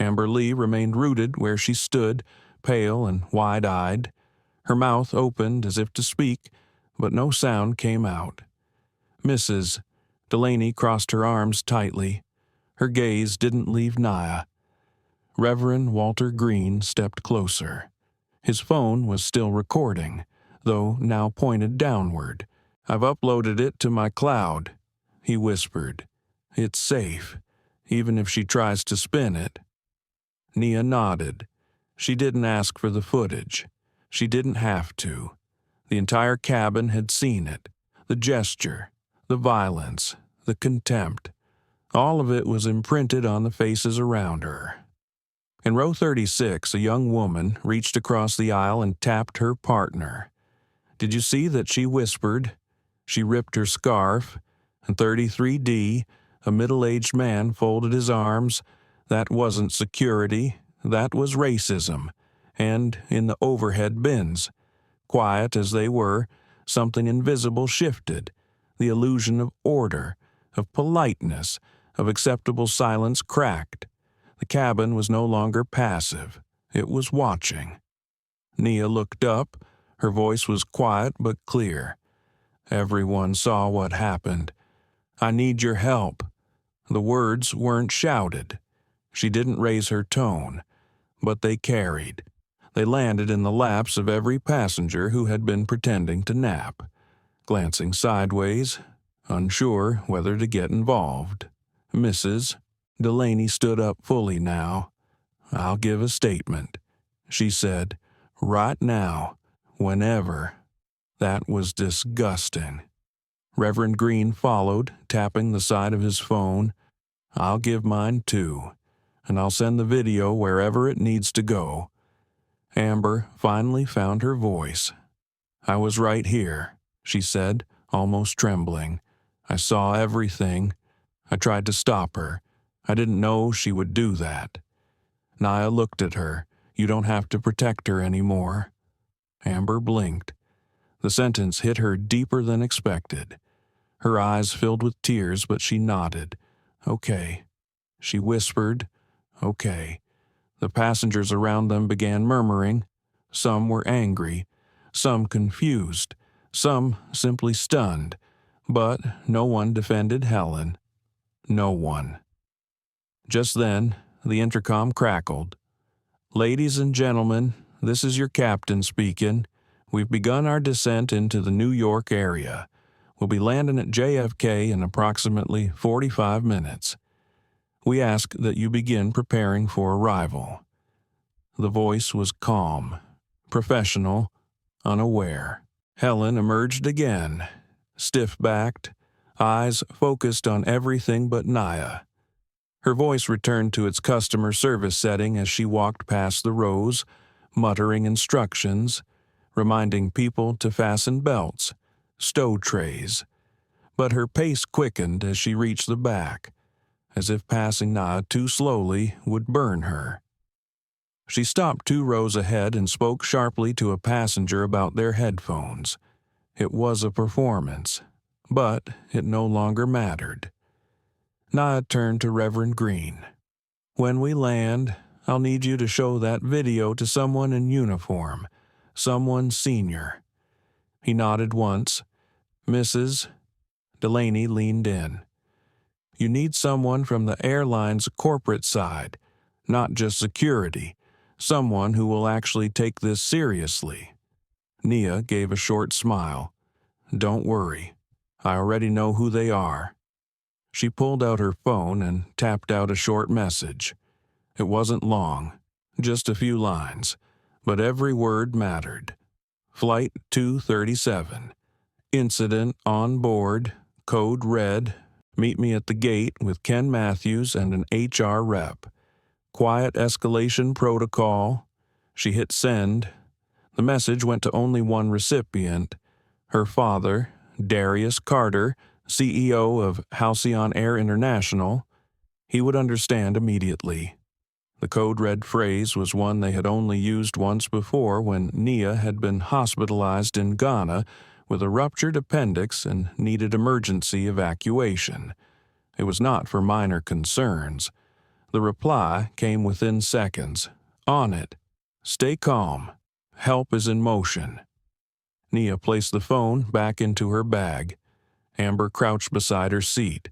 Amber Lee remained rooted where she stood, pale and wide-eyed. Her mouth opened as if to speak, but no sound came out. Mrs. Delaney crossed her arms tightly. Her gaze didn't leave Nia. Reverend Walter Green stepped closer. His phone was still recording, though now pointed downward. "I've uploaded it to my cloud," he whispered. "It's safe, even if she tries to spin it." Nia nodded. She didn't ask for the footage. She didn't have to. The entire cabin had seen it. The gesture, the violence, the contempt. All of it was imprinted on the faces around her. In row 36, a young woman reached across the aisle and tapped her partner. Did you see that she whispered? She ripped her scarf, and 33D, a middle-aged man, folded his arms. That wasn't security, that was racism. And in the overhead bins, quiet as they were, something invisible shifted. The illusion of order, of politeness, of acceptable silence cracked. The cabin was no longer passive. It was watching. Nia looked up. Her voice was quiet but clear. Everyone saw what happened. "I need your help." The words weren't shouted. She didn't raise her tone, but they carried. They landed in the laps of every passenger who had been pretending to nap, glancing sideways, unsure whether to get involved. Mrs. Delaney stood up fully now. "I'll give a statement," she said, "right now, whenever." That was disgusting. Reverend Green followed, tapping the side of his phone. "I'll give mine too, and I'll send the video wherever it needs to go." Amber finally found her voice. "I was right here," she said, almost trembling. "I saw everything. I tried to stop her. I didn't know she would do that." Nia looked at her. "You don't have to protect her anymore." Amber blinked. The sentence hit her deeper than expected. Her eyes filled with tears, but she nodded. "Okay." She whispered, "Okay." The passengers around them began murmuring. Some were angry, some confused, some simply stunned. But no one defended Helen. No one. Just then, the intercom crackled. "Ladies and gentlemen, this is your captain speaking. We've begun our descent into the New York area. We'll be landing at JFK in approximately 45 minutes. We ask that you begin preparing for arrival." The voice was calm, professional, unaware. Helen emerged again, stiff-backed, eyes focused on everything but Nia. Her voice returned to its customer service setting as she walked past the rows, muttering instructions, reminding people to fasten belts, stow trays. But her pace quickened as she reached the back, as if passing Nia too slowly would burn her. She stopped 2 rows ahead and spoke sharply to a passenger about their headphones. It was a performance, but it no longer mattered. Nia turned to Reverend Green. "When we land, I'll need you to show that video to someone in uniform, someone senior." He nodded once. Mrs. Delaney leaned in. You need someone from the airline's corporate side, not just security, someone who will actually take this seriously." Nia gave a short smile. "Don't worry. I already know who they are." She pulled out her phone and tapped out a short message. It wasn't long, just a few lines, but every word mattered. Flight 237. Incident on board, code red. Meet me at the gate with Ken Matthews and an HR rep. Quiet escalation protocol. She hit send. The message went to only one recipient, her father, Darius Carter, CEO of Halcyon Air International. He would understand immediately. The code red phrase was one they had only used once before when Nia had been hospitalized in Ghana with a ruptured appendix and needed emergency evacuation. It was not for minor concerns. The reply came within seconds. On it. Stay calm. Help is in motion. Nia placed the phone back into her bag. Amber crouched beside her seat.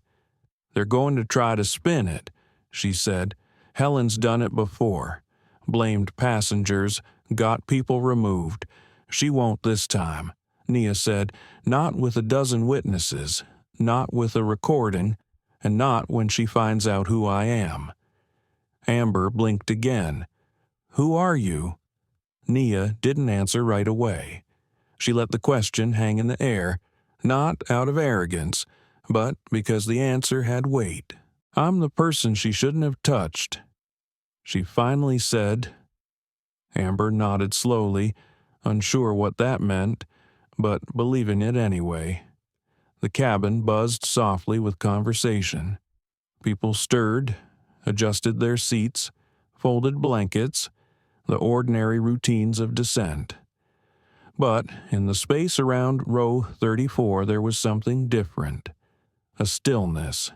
"They're going to try to spin it," she said. "Helen's done it before. Blamed passengers, got people removed. She won't this time," Nia said. "Not with a dozen witnesses, not with a recording, and not when she finds out who I am." Amber blinked again. "Who are you?" Nia didn't answer right away. She let the question hang in the air, not out of arrogance, but because the answer had weight. "I'm the person she shouldn't have touched." She finally said. Amber nodded slowly, unsure what that meant, but believing it anyway. The cabin buzzed softly with conversation. People stirred, adjusted their seats, folded blankets, the ordinary routines of descent. But in the space around row 34 there was something different. A stillness.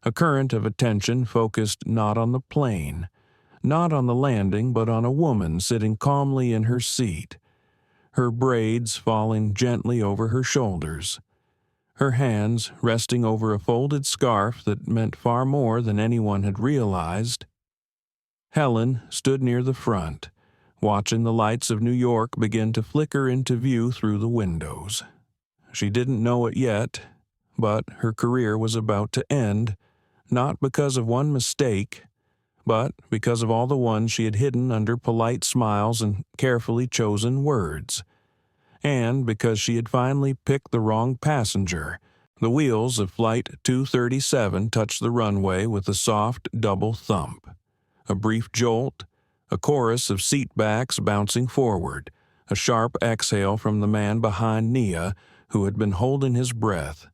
A current of attention focused not on the plane, not on the landing, but on a woman sitting calmly in her seat, her braids falling gently over her shoulders, her hands resting over a folded scarf that meant far more than anyone had realized. Helen stood near the front, watching the lights of New York begin to flicker into view through the windows. She didn't know it yet, but her career was about to end, not because of one mistake, but because of all the ones she had hidden under polite smiles and carefully chosen words. And because she had finally picked the wrong passenger. The wheels of Flight 237 touched the runway with a soft double thump. A brief jolt, a chorus of seat backs bouncing forward, a sharp exhale from the man behind Nia, who had been holding his breath.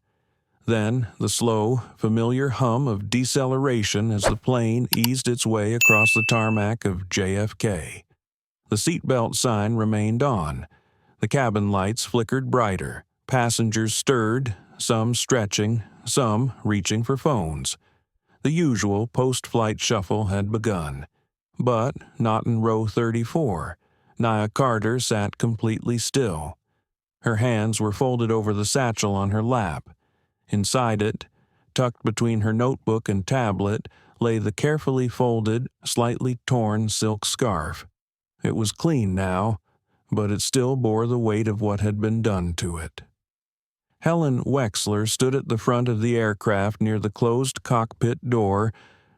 Then the slow, familiar hum of deceleration as the plane eased its way across the tarmac of JFK. The seatbelt sign remained on. The cabin lights flickered brighter. Passengers stirred, some stretching, some reaching for phones. The usual post-flight shuffle had begun. But not in row 34. Nia Carter sat completely still. Her hands were folded over the satchel on her lap. Inside it, tucked between her notebook and tablet, lay the carefully folded, slightly torn silk scarf. It was clean now, but it still bore the weight of what had been done to it. Helen Wexler stood at the front of the aircraft near the closed cockpit door,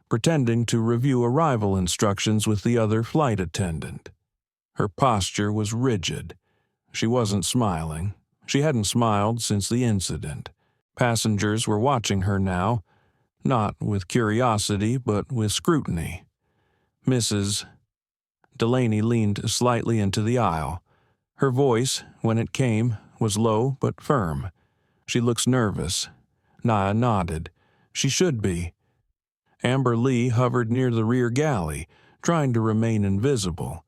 pretending to review arrival instructions with the other flight attendant. Her posture was rigid. She wasn't smiling. She hadn't smiled since the incident. Passengers were watching her now, not with curiosity, but with scrutiny. Mrs. Delaney leaned slightly into the aisle. Her voice, when it came, was low but firm. "She looks nervous." Nia nodded. "She should be." Amber Lee hovered near the rear galley, trying to remain invisible,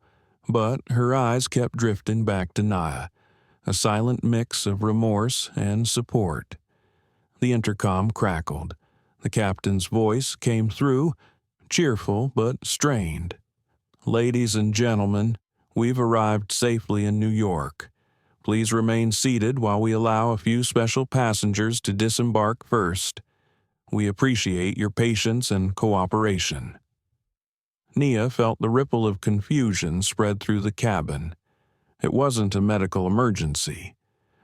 but her eyes kept drifting back to Nia, a silent mix of remorse and support. The intercom crackled. The captain's voice came through, cheerful but strained. "Ladies and gentlemen, we've arrived safely in New York. Please remain seated while we allow a few special passengers to disembark first. We appreciate your patience and cooperation." Nia felt the ripple of confusion spread through the cabin. It wasn't a medical emergency.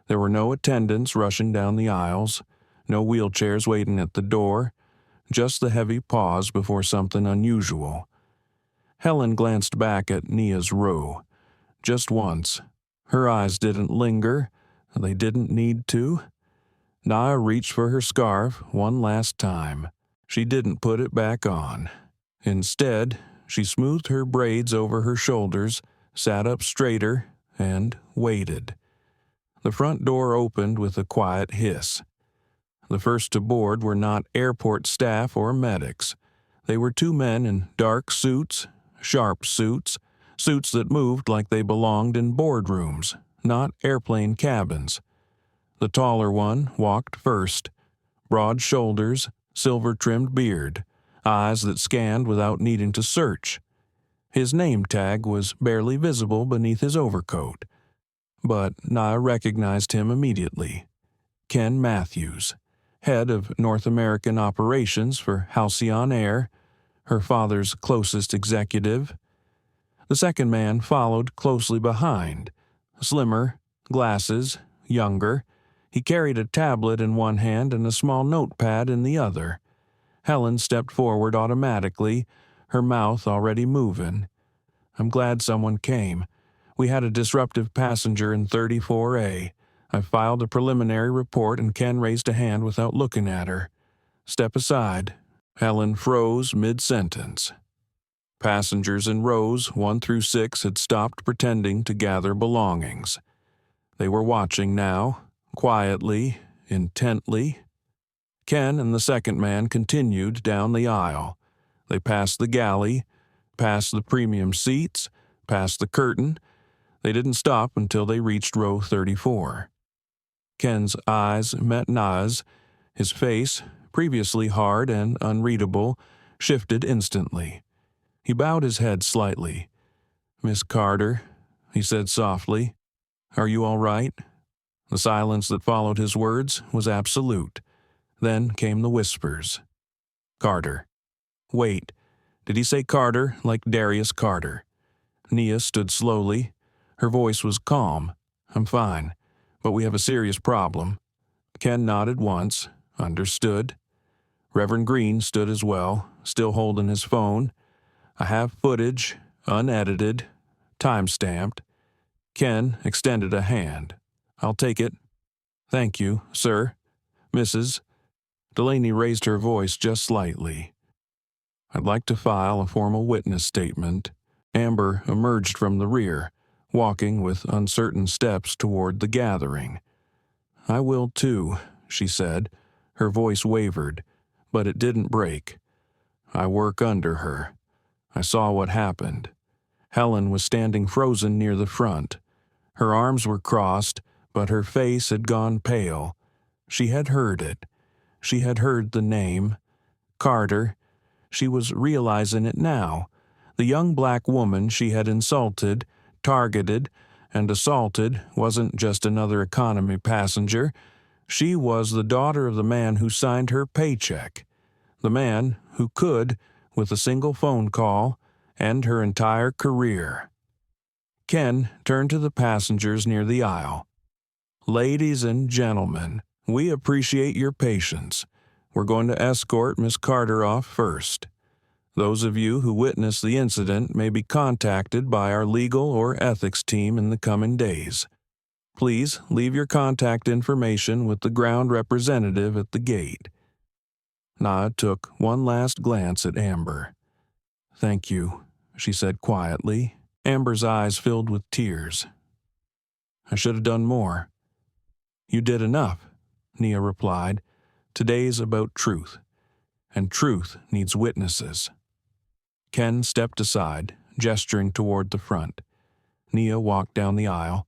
There were no attendants rushing down the aisles, no wheelchairs waiting at the door, just the heavy pause before something unusual. Helen glanced back at Nia's row. Just once. Her eyes didn't linger. They didn't need to. Nia reached for her scarf one last time. She didn't put it back on. Instead, she smoothed her braids over her shoulders, sat up straighter, and waited. The front door opened with a quiet hiss. The first to board were not airport staff or medics. They were two men in dark suits, sharp suits, suits that moved like they belonged in boardrooms, not airplane cabins. The taller one walked first. Broad shoulders, silver-trimmed beard, eyes that scanned without needing to search. His name tag was barely visible beneath his overcoat, but Nia recognized him immediately. Ken Matthews, head of North American operations for Halcyon Air, her father's closest executive. The second man followed closely behind. Slimmer, glasses, younger. He carried a tablet in one hand and a small notepad in the other. Helen stepped forward automatically, her mouth already moving. "I'm glad someone came. We had a disruptive passenger in 34A. I filed a preliminary report and Ken raised a hand without looking at her. Step aside." Helen froze mid-sentence. Passengers in rows 1 through 6 had stopped pretending to gather belongings. They were watching now, quietly, intently. Ken and the second man continued down the aisle. They passed the galley, past the premium seats, past the curtain. They didn't stop until they reached row 34. Ken's eyes met Nia's. His face, previously hard and unreadable, shifted instantly. He bowed his head slightly. "Miss Carter," he said softly, "are you all right?" The silence that followed his words was absolute. Then came the whispers. "Carter." "Wait, did he say Carter like Darius Carter?" Nia stood slowly. Her voice was calm. "I'm fine, but we have a serious problem." Ken nodded once, understood. Reverend Green stood as well, still holding his phone. "I have footage, unedited, time-stamped." Ken extended a hand. "I'll take it." "Thank you, sir. Mrs." Delaney raised her voice just slightly. "I'd like to file a formal witness statement." Amber emerged from the rear, walking with uncertain steps toward the gathering. "I will too," she said. Her voice wavered, but it didn't break. "I work under her. I saw what happened." Helen was standing frozen near the front. Her arms were crossed, but her face had gone pale. She had heard it. She had heard the name. Carter. She was realizing it now. The young black woman she had insulted, targeted, and assaulted wasn't just another economy passenger. She was the daughter of the man who signed her paycheck. The man who could, with a single phone call, end her entire career. Ken turned to the passengers near the aisle. "Ladies and gentlemen, we appreciate your patience. We're going to escort Miss Carter off first. Those of you who witnessed the incident may be contacted by our legal or ethics team in the coming days. Please leave your contact information with the ground representative at the gate." Nia took one last glance at Amber. "Thank you," she said quietly. Amber's eyes filled with tears. "I should have done more." "You did enough," Nia replied. "Today's about truth, and truth needs witnesses." Ken stepped aside, gesturing toward the front. Nia walked down the aisle.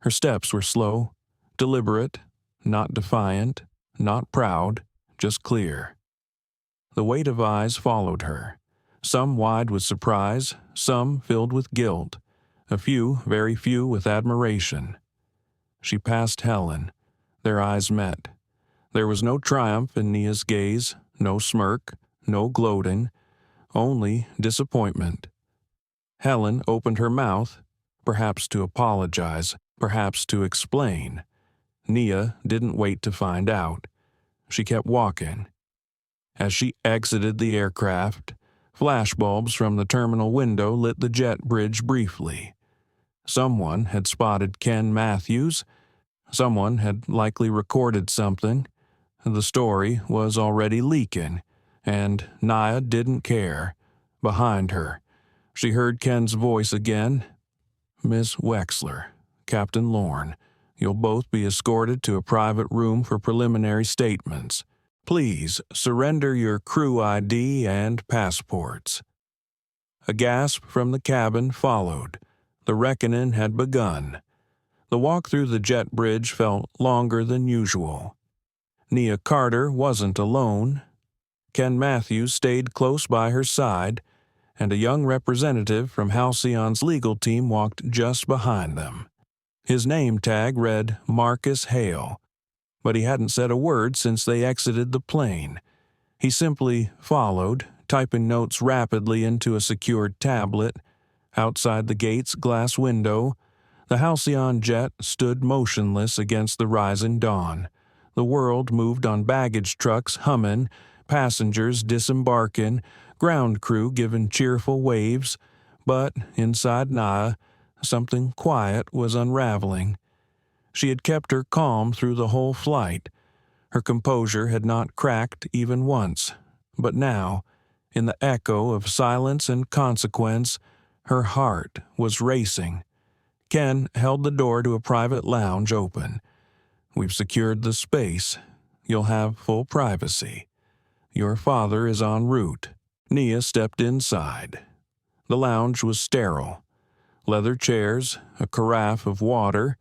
Her steps were slow, deliberate, not defiant, not proud, just clear. The weight of eyes followed her, some wide with surprise, some filled with guilt, a few, very few, with admiration. She passed Helen. Their eyes met. There was no triumph in Nia's gaze, no smirk, no gloating, only disappointment. Helen opened her mouth, perhaps to apologize, perhaps to explain. Nia didn't wait to find out. She kept walking. As she exited the aircraft, flashbulbs from the terminal window lit the jet bridge briefly. Someone had spotted Ken Matthews. Someone had likely recorded something. The story was already leaking, and Nia didn't care. Behind her, she heard Ken's voice again. "Miss Wexler, Captain Lorne, you'll both be escorted to a private room for preliminary statements. Please surrender your crew ID and passports." A gasp from the cabin followed. The reckoning had begun. The walk through the jet bridge felt longer than usual. Nia Carter wasn't alone. Ken Matthews stayed close by her side, and a young representative from Halcyon's legal team walked just behind them. His name tag read Marcus Hale, but he hadn't said a word since they exited the plane. He simply followed, typing notes rapidly into a secured tablet. Outside the gate's glass window, the Halcyon jet stood motionless against the rising dawn. The world moved on baggage trucks humming, passengers disembarking, ground crew giving cheerful waves, but inside Nia, something quiet was unraveling. She had kept her calm through the whole flight. Her composure had not cracked even once, but now, in the echo of silence and consequence, her heart was racing. Ken held the door to a private lounge open. "We've secured the space. You'll have full privacy. Your father is en route." Nia stepped inside. The lounge was sterile. Leather chairs, a carafe of water,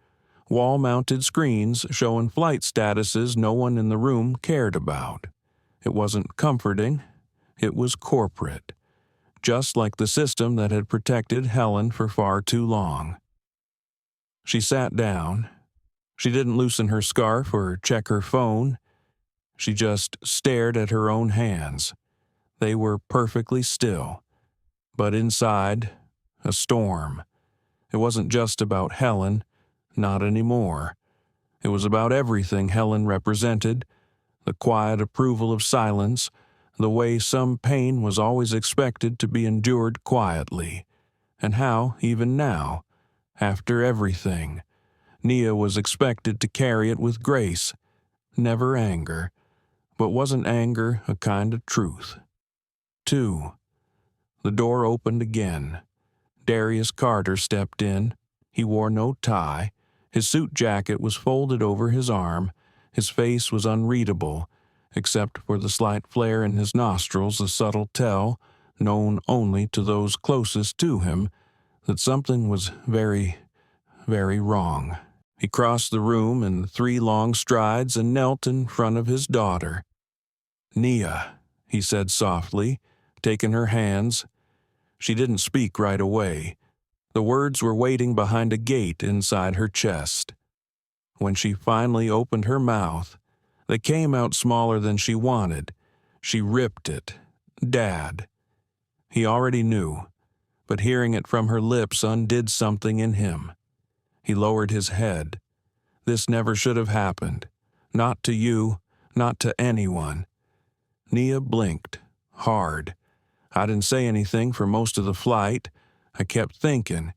wall-mounted screens showing flight statuses no one in the room cared about. It wasn't comforting. It was corporate, just like the system that had protected Helen for far too long. She sat down. She didn't loosen her scarf or check her phone. She just stared at her own hands. They were perfectly still. But inside, a storm. It wasn't just about Helen, not anymore. It was about everything Helen represented, the quiet approval of silence, the way some pain was always expected to be endured quietly, and how, even now, after everything, Nia was expected to carry it with grace, never anger. But wasn't anger a kind of truth? 2. The door opened again. Darius Carter stepped in. He wore no tie. His suit jacket was folded over his arm. His face was unreadable, except for the slight flare in his nostrils, a subtle tell, known only to those closest to him, that something was very, very wrong. He crossed the room in 3 long strides and knelt in front of his daughter. "Nia," he said softly, taking her hands. She didn't speak right away. The words were waiting behind a gate inside her chest. When she finally opened her mouth, they came out smaller than she wanted. She ripped it. "Dad." He already knew, but hearing it from her lips undid something in him. He lowered his head. "This never should have happened. Not to you, not to anyone." Nia blinked, hard. "I didn't say anything for most of the flight. I kept thinking.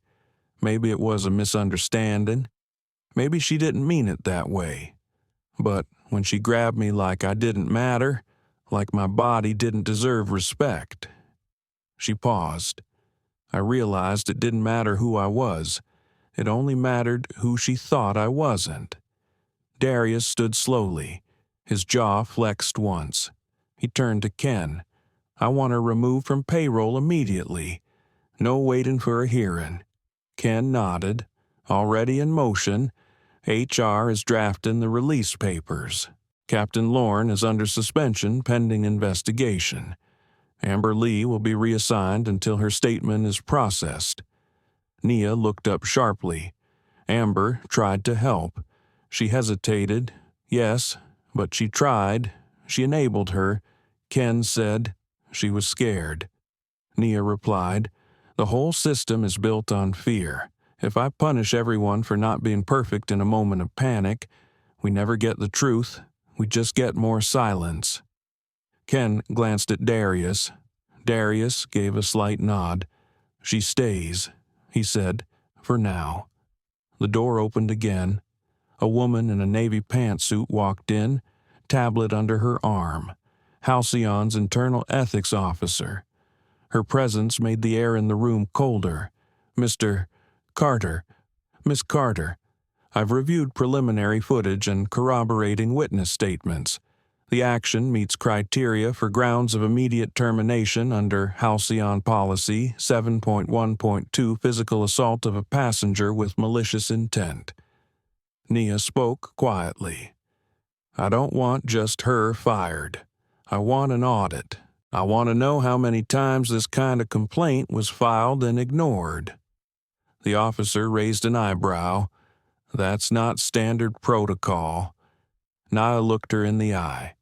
Maybe it was a misunderstanding. Maybe she didn't mean it that way. But when she grabbed me like I didn't matter, like my body didn't deserve respect." She paused. I realized it didn't matter who I was. It only mattered who she thought I wasn't. Darius stood slowly. His jaw flexed once. He turned to Ken. "I want her removed from payroll immediately. No waiting for a hearing." Ken nodded. "Already in motion. HR is drafting the release papers. Captain Lorne is under suspension pending investigation. Amber Lee will be reassigned until her statement is processed." Nia looked up sharply. Amber tried to help. She hesitated. Yes, but she tried. She enabled her. Ken said. She was scared. Nia replied, "The whole system is built on fear. If I punish everyone for not being perfect in a moment of panic, we never get the truth, we just get more silence." Ken glanced at Darius. Darius gave a slight nod. "She stays," he said, "for now." The door opened again. A woman in a navy pantsuit walked in, tablet under her arm. Halcyon's internal ethics officer. Her presence made the air in the room colder. "Mr. Carter, Miss Carter, I've reviewed preliminary footage and corroborating witness statements. The action meets criteria for grounds of immediate termination under Halcyon Policy 7.1.2 physical assault of a passenger with malicious intent." Nia spoke quietly. "I don't want just her fired. I want an audit. I want to know how many times this kind of complaint was filed and ignored." The officer raised an eyebrow. "That's not standard protocol." Nia looked her in the eye.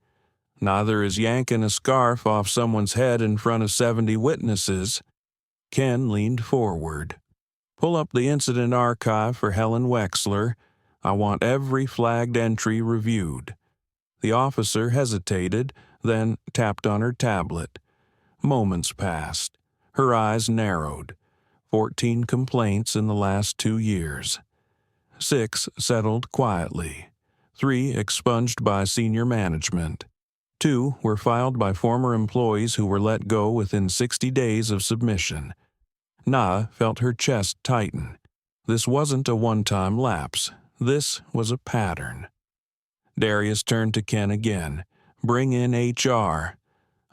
"Neither is yanking a scarf off someone's head in front of 70 witnesses." Ken leaned forward. "Pull up the incident archive for Helen Wexler. I want every flagged entry reviewed." The officer hesitated, then tapped on her tablet. Moments passed. Her eyes narrowed. 14 complaints in the last 2 years. 6 settled quietly. 3 expunged by senior management. 2 were filed by former employees who were let go within 60 days of submission. Nia felt her chest tighten. This wasn't a one-time lapse. This was a pattern. Darius turned to Ken again. "Bring in HR.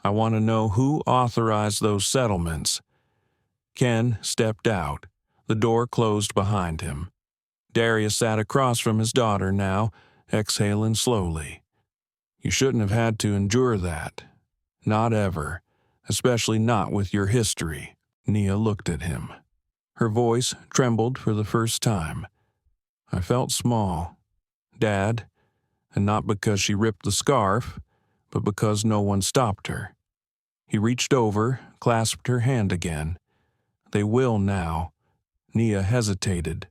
I want to know who authorized those settlements." Ken stepped out. The door closed behind him. Darius sat across from his daughter now, exhaling slowly. "You shouldn't have had to endure that. Not ever. Especially not with your history." Nia looked at him. Her voice trembled for the first time. "I felt small, Dad, and not because she ripped the scarf, but because no one stopped her." He reached over, clasped her hand again. "They will now." Nia hesitated.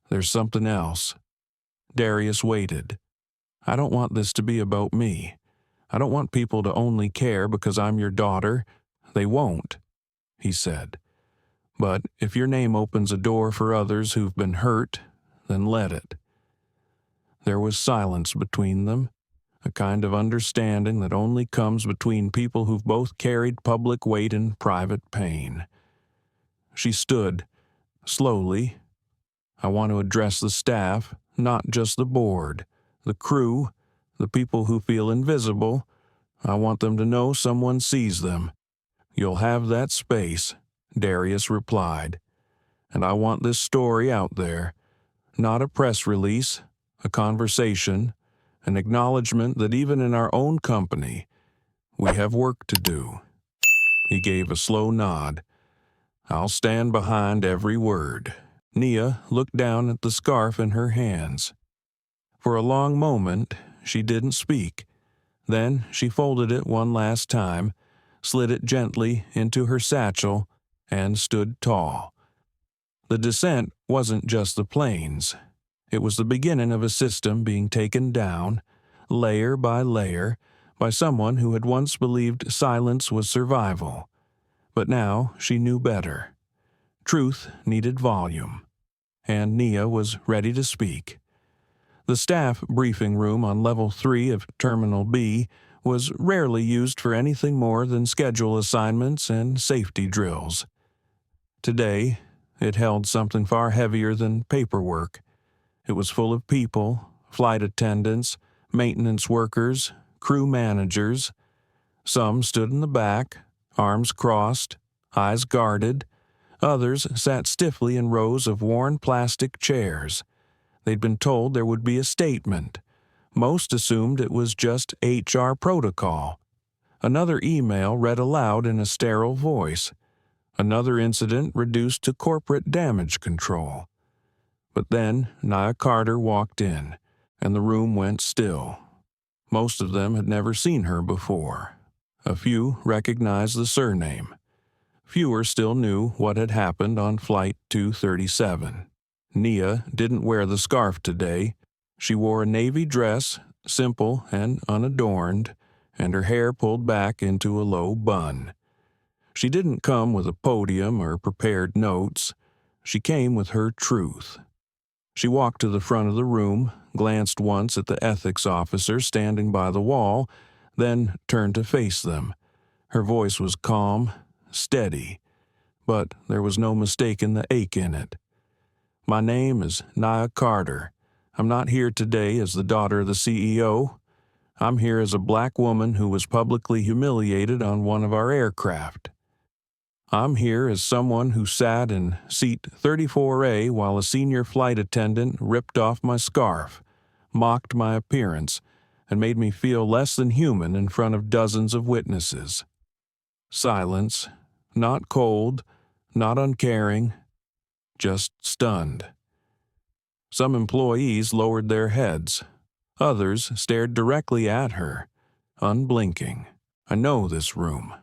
"There's something else." Darius waited. "I don't want this to be about me. I don't want people to only care because I'm your daughter. They won't," he said. "But if your name opens a door for others who've been hurt, then let it." There was silence between them, a kind of understanding that only comes between people who've both carried public weight and private pain. She stood, slowly. "I want to address the staff, not just the board. The crew, the people who feel invisible. I want them to know someone sees them." "You'll have that space," Darius replied. "And I want this story out there. Not a press release, a conversation, an acknowledgement that even in our own company, we have work to do." He gave a slow nod. "I'll stand behind every word." Nia looked down at the scarf in her hands. For a long moment, she didn't speak. Then she folded it one last time, slid it gently into her satchel, and stood tall. The descent wasn't just the planes. It was the beginning of a system being taken down, layer by layer, by someone who had once believed silence was survival. But now she knew better. Truth needed volume, and Nia was ready to speak. The staff briefing room on Level 3 of Terminal B was rarely used for anything more than schedule assignments and safety drills. Today, it held something far heavier than paperwork. It was full of people, flight attendants, maintenance workers, crew managers. Some stood in the back, arms crossed, eyes guarded. Others sat stiffly in rows of worn plastic chairs. They'd been told there would be a statement. Most assumed it was just HR protocol. Another email read aloud in a sterile voice. Another incident reduced to corporate damage control. But then Nia Carter walked in, and the room went still. Most of them had never seen her before. A few recognized the surname. Fewer still knew what had happened on Flight 237. Nia didn't wear the scarf today. She wore a navy dress, simple and unadorned, and her hair pulled back into a low bun. She didn't come with a podium or prepared notes. She came with her truth. She walked to the front of the room, glanced once at the ethics officer standing by the wall, then turned to face them. Her voice was calm, steady, but there was no mistaking the ache in it. "My name is Nia Carter. I'm not here today as the daughter of the CEO. I'm here as a black woman who was publicly humiliated on one of our aircraft. I'm here as someone who sat in seat 34A while a senior flight attendant ripped off my scarf, mocked my appearance, and made me feel less than human in front of dozens of witnesses." Silence, not cold, not uncaring, just stunned. Some employees lowered their heads. Others stared directly at her, unblinking. I know this room.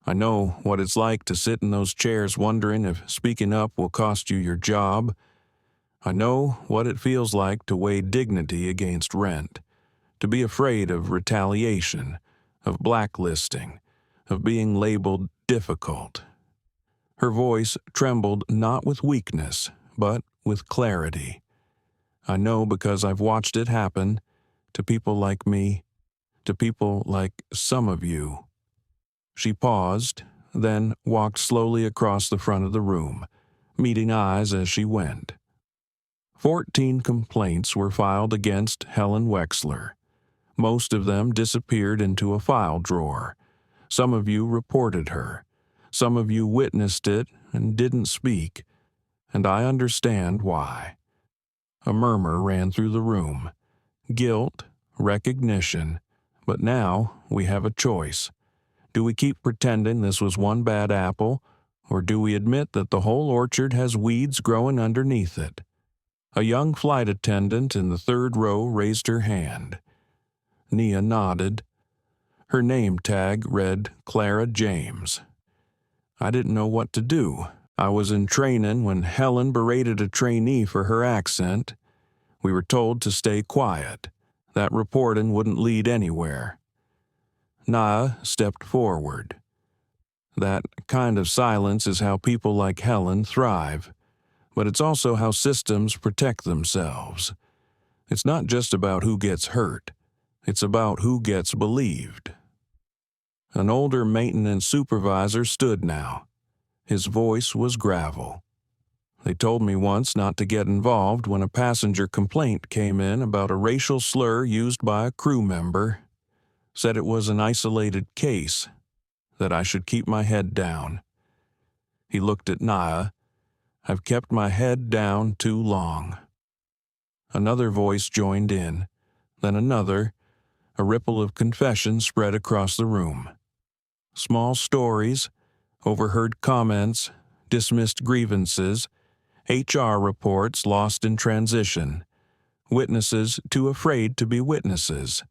I know what it's like to sit in those chairs wondering if speaking up will cost you your job. I know what it feels like to weigh dignity against rent, to be afraid of retaliation, of blacklisting, of being labeled difficult. Her voice trembled not with weakness, but with clarity. I know because I've watched it happen to people like me, to people like some of you. She paused, then walked slowly across the front of the room, meeting eyes as she went. 14 complaints were filed against Helen Wexler. Most of them disappeared into a file drawer. Some of you reported her. Some of you witnessed it and didn't speak, and I understand why. A murmur ran through the room. Guilt, recognition, but now we have a choice. Do we keep pretending this was one bad apple, or do we admit that the whole orchard has weeds growing underneath it? A young flight attendant in the third row raised her hand. Nia nodded. Her name tag read Clara James. I didn't know what to do. I was in training when Helen berated a trainee for her accent. We were told to stay quiet. That reporting wouldn't lead anywhere. Nia stepped forward. That kind of silence is how people like Helen thrive, but it's also how systems protect themselves. It's not just about who gets hurt. It's about who gets believed. An older maintenance supervisor stood now. His voice was gravel. They told me once not to get involved when a passenger complaint came in about a racial slur used by a crew member. Said it was an isolated case, that I should keep my head down. He looked at Nia. I've kept my head down too long. Another voice joined in, then another. A ripple of confession spread across the room. Small stories, overheard comments, dismissed grievances, HR reports lost in transition, witnesses too afraid to be witnesses.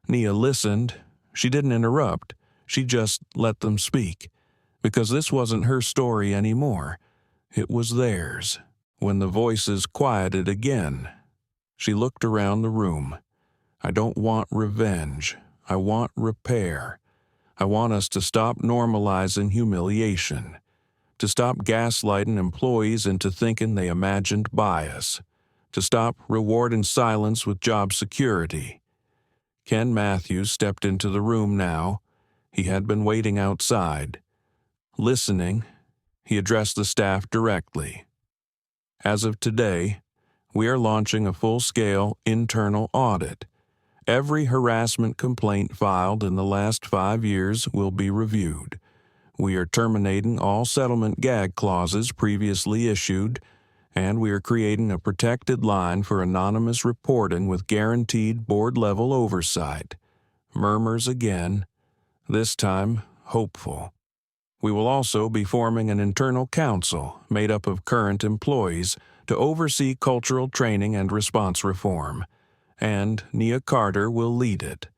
Nia listened. She didn't interrupt. She just let them speak, because this wasn't her story anymore. It was theirs. When the voices quieted again, she looked around the room. I don't want revenge. I want repair. I want us to stop normalizing humiliation, to stop gaslighting employees into thinking they imagined bias, to stop rewarding silence with job security. Ken Matthews stepped into the room now. He had been waiting outside. Listening, he addressed the staff directly. As of today, we are launching a full-scale internal audit. Every harassment complaint filed in the last 5 years will be reviewed. We are terminating all settlement gag clauses previously issued, and we are creating a protected line for anonymous reporting with guaranteed board-level oversight. Murmurs again, this time hopeful. We will also be forming an internal council made up of current employees to oversee cultural training and response reform, and Nia Carter will lead it.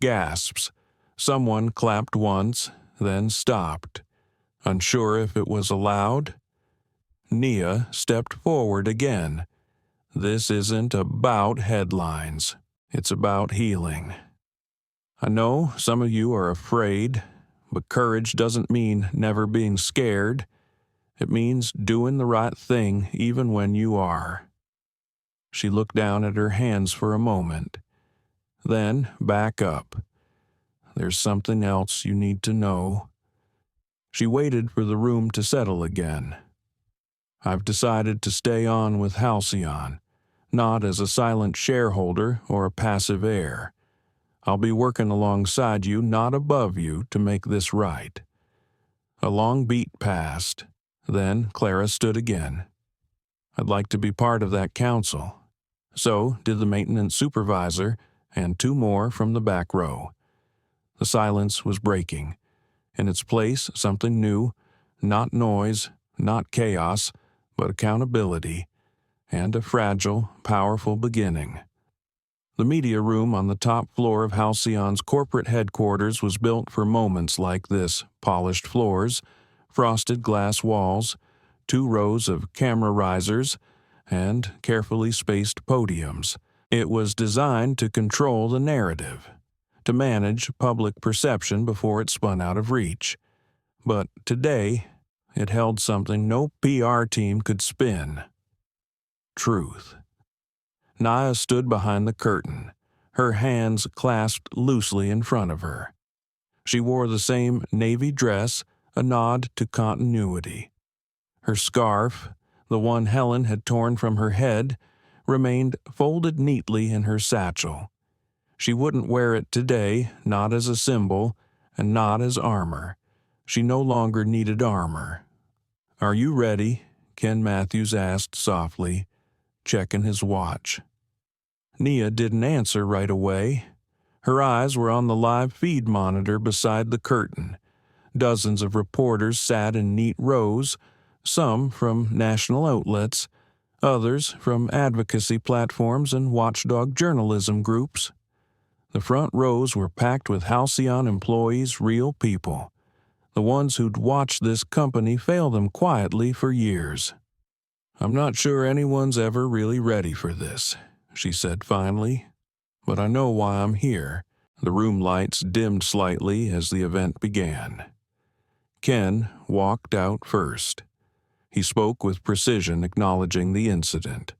Gasps. Someone clapped once, then stopped. Unsure if it was allowed, Nia stepped forward again. This isn't about headlines. It's about healing. I know some of you are afraid, but courage doesn't mean never being scared. It means doing the right thing even when you are. She looked down at her hands for a moment, then back up. There's something else you need to know. She waited for the room to settle again. I've decided to stay on with Halcyon, not as a silent shareholder or a passive heir. I'll be working alongside you, not above you, to make this right. A long beat passed. Then Clara stood again. I'd like to be part of that council. So did the maintenance supervisor and two more from the back row. The silence was breaking. In its place, something new, not noise, not chaos, but accountability, and a fragile, powerful beginning. The media room on the top floor of Halcyon's corporate headquarters was built for moments like this: polished floors, frosted glass walls, 2 rows of camera risers, and carefully spaced podiums. It was designed to control the narrative, to manage public perception before it spun out of reach. But today, it held something no PR team could spin: truth. Nia stood behind the curtain, her hands clasped loosely in front of her. She wore the same navy dress, a nod to continuity. Her scarf, the one Helen had torn from her head, remained folded neatly in her satchel. She wouldn't wear it today, not as a symbol, and not as armor. She no longer needed armor. "Are you ready?" Ken Matthews asked softly, checking his watch. Nia didn't answer right away. Her eyes were on the live feed monitor beside the curtain. Dozens of reporters sat in neat rows, some from national outlets, others from advocacy platforms and watchdog journalism groups. The front rows were packed with Halcyon employees, real people, the ones who'd watched this company fail them quietly for years. "I'm not sure anyone's ever really ready for this," she said finally, "but I know why I'm here." The room lights dimmed slightly as the event began. Ken walked out first. He spoke with precision, acknowledging the incident,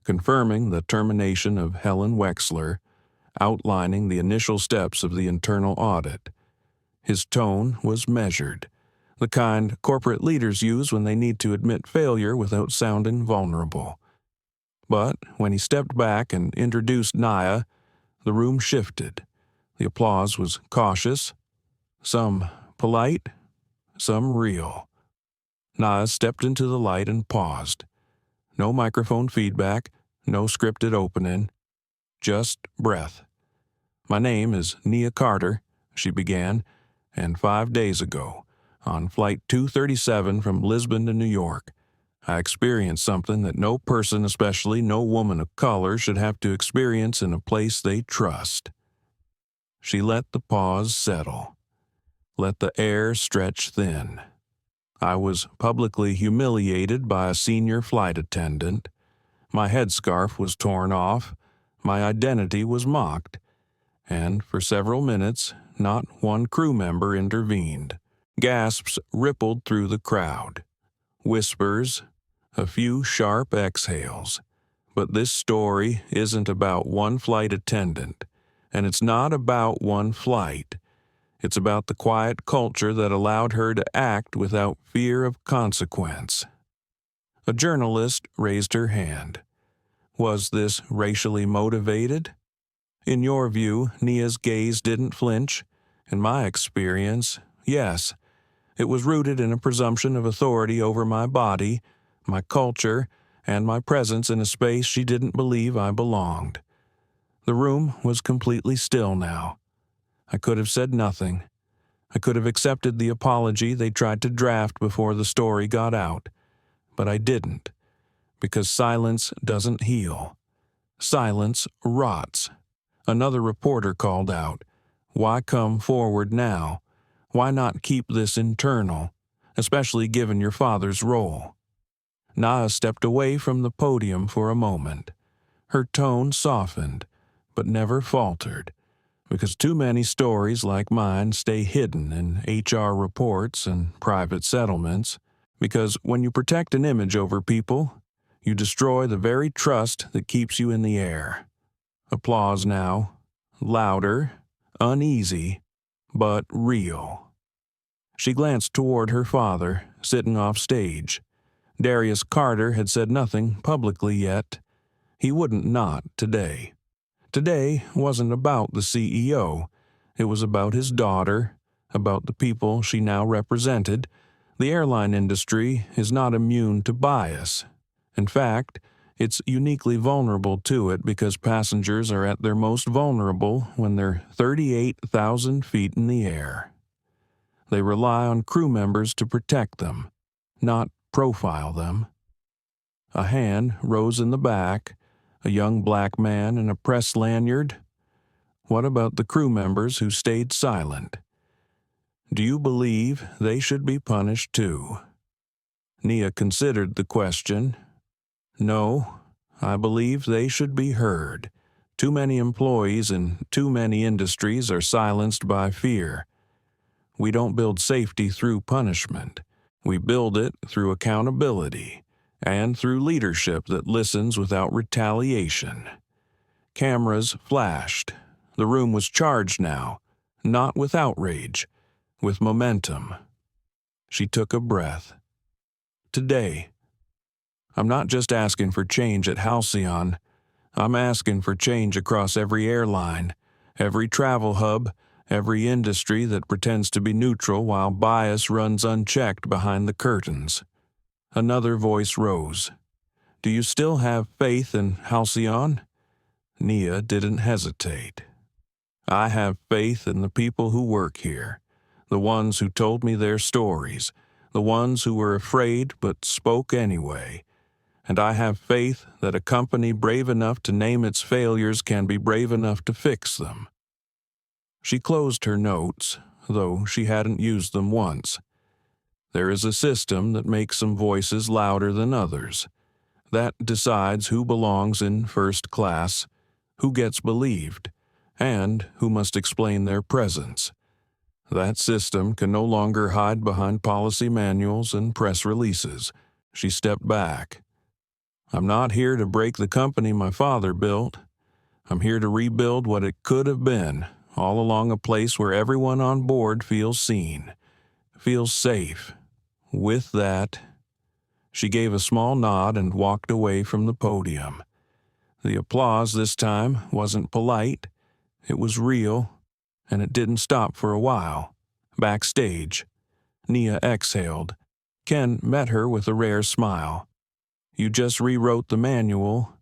confirming the termination of Helen Wexler, outlining the initial steps of the internal audit. His tone was measured, the kind corporate leaders use when they need to admit failure without sounding vulnerable. But when he stepped back and introduced Nia, the room shifted. The applause was cautious, some polite, some real. Nia stepped into the light and paused. No microphone feedback, no scripted opening, just breath. "My name is Nia Carter," she began, "and 5 days ago, on Flight 237 from Lisbon to New York, I experienced something that no person, especially no woman of color, should have to experience in a place they trust." She let the pause settle, let the air stretch thin. "I was publicly humiliated by a senior flight attendant. My headscarf was torn off, my identity was mocked, and for several minutes, not one crew member intervened. Gasps rippled through the crowd. Whispers, a few sharp exhales. But this story isn't about one flight attendant, and it's not about one flight. It's about the quiet culture that allowed her to act without fear of consequence." A journalist raised her hand. Was this racially motivated? In your view, Nia's gaze didn't flinch. In my experience, yes. It was rooted in a presumption of authority over my body, my culture, and my presence in a space she didn't believe I belonged. The room was completely still now. I could have said nothing. I could have accepted the apology they tried to draft before the story got out. But I didn't, because silence doesn't heal. Silence rots. Another reporter called out, Why come forward now? Why not keep this internal, especially given your father's role? Nia stepped away from the podium for a moment. Her tone softened, but never faltered, because too many stories like mine stay hidden in HR reports and private settlements, because when you protect an image over people, you destroy the very trust that keeps you in the air. Applause now, louder, uneasy, but real. She glanced toward her father, sitting off stage. Darius Carter had said nothing publicly yet. He wouldn't not today. Today wasn't about the CEO. It was about his daughter, about the people she now represented. The airline industry is not immune to bias. In fact, it's uniquely vulnerable to it because passengers are at their most vulnerable when they're 38,000 feet in the air. They rely on crew members to protect them, not profile them. A hand rose in the back, a young black man in a press lanyard. What about the crew members who stayed silent? Do you believe they should be punished too? Nia considered the question. No, I believe they should be heard. Too many employees in too many industries are silenced by fear. We don't build safety through punishment. We build it through accountability and through leadership that listens without retaliation. Cameras flashed. The room was charged now, not with outrage, with momentum. She took a breath. Today, I'm not just asking for change at Halcyon. I'm asking for change across every airline, every travel hub, every industry that pretends to be neutral while bias runs unchecked behind the curtains. Another voice rose. Do you still have faith in Halcyon? Nia didn't hesitate. I have faith in the people who work here, the ones who told me their stories, the ones who were afraid but spoke anyway. And I have faith that a company brave enough to name its failures can be brave enough to fix them. She closed her notes, though she hadn't used them once. There is a system that makes some voices louder than others. That decides who belongs in first class, who gets believed, and who must explain their presence. That system can no longer hide behind policy manuals and press releases. She stepped back. I'm not here to break the company my father built. I'm here to rebuild what it could have been, all along a place where everyone on board feels seen, feels safe. With that, she gave a small nod and walked away from the podium. The applause this time wasn't polite. It was real, and it didn't stop for a while. Backstage, Nia exhaled. Ken met her with a rare smile. You just rewrote the manual.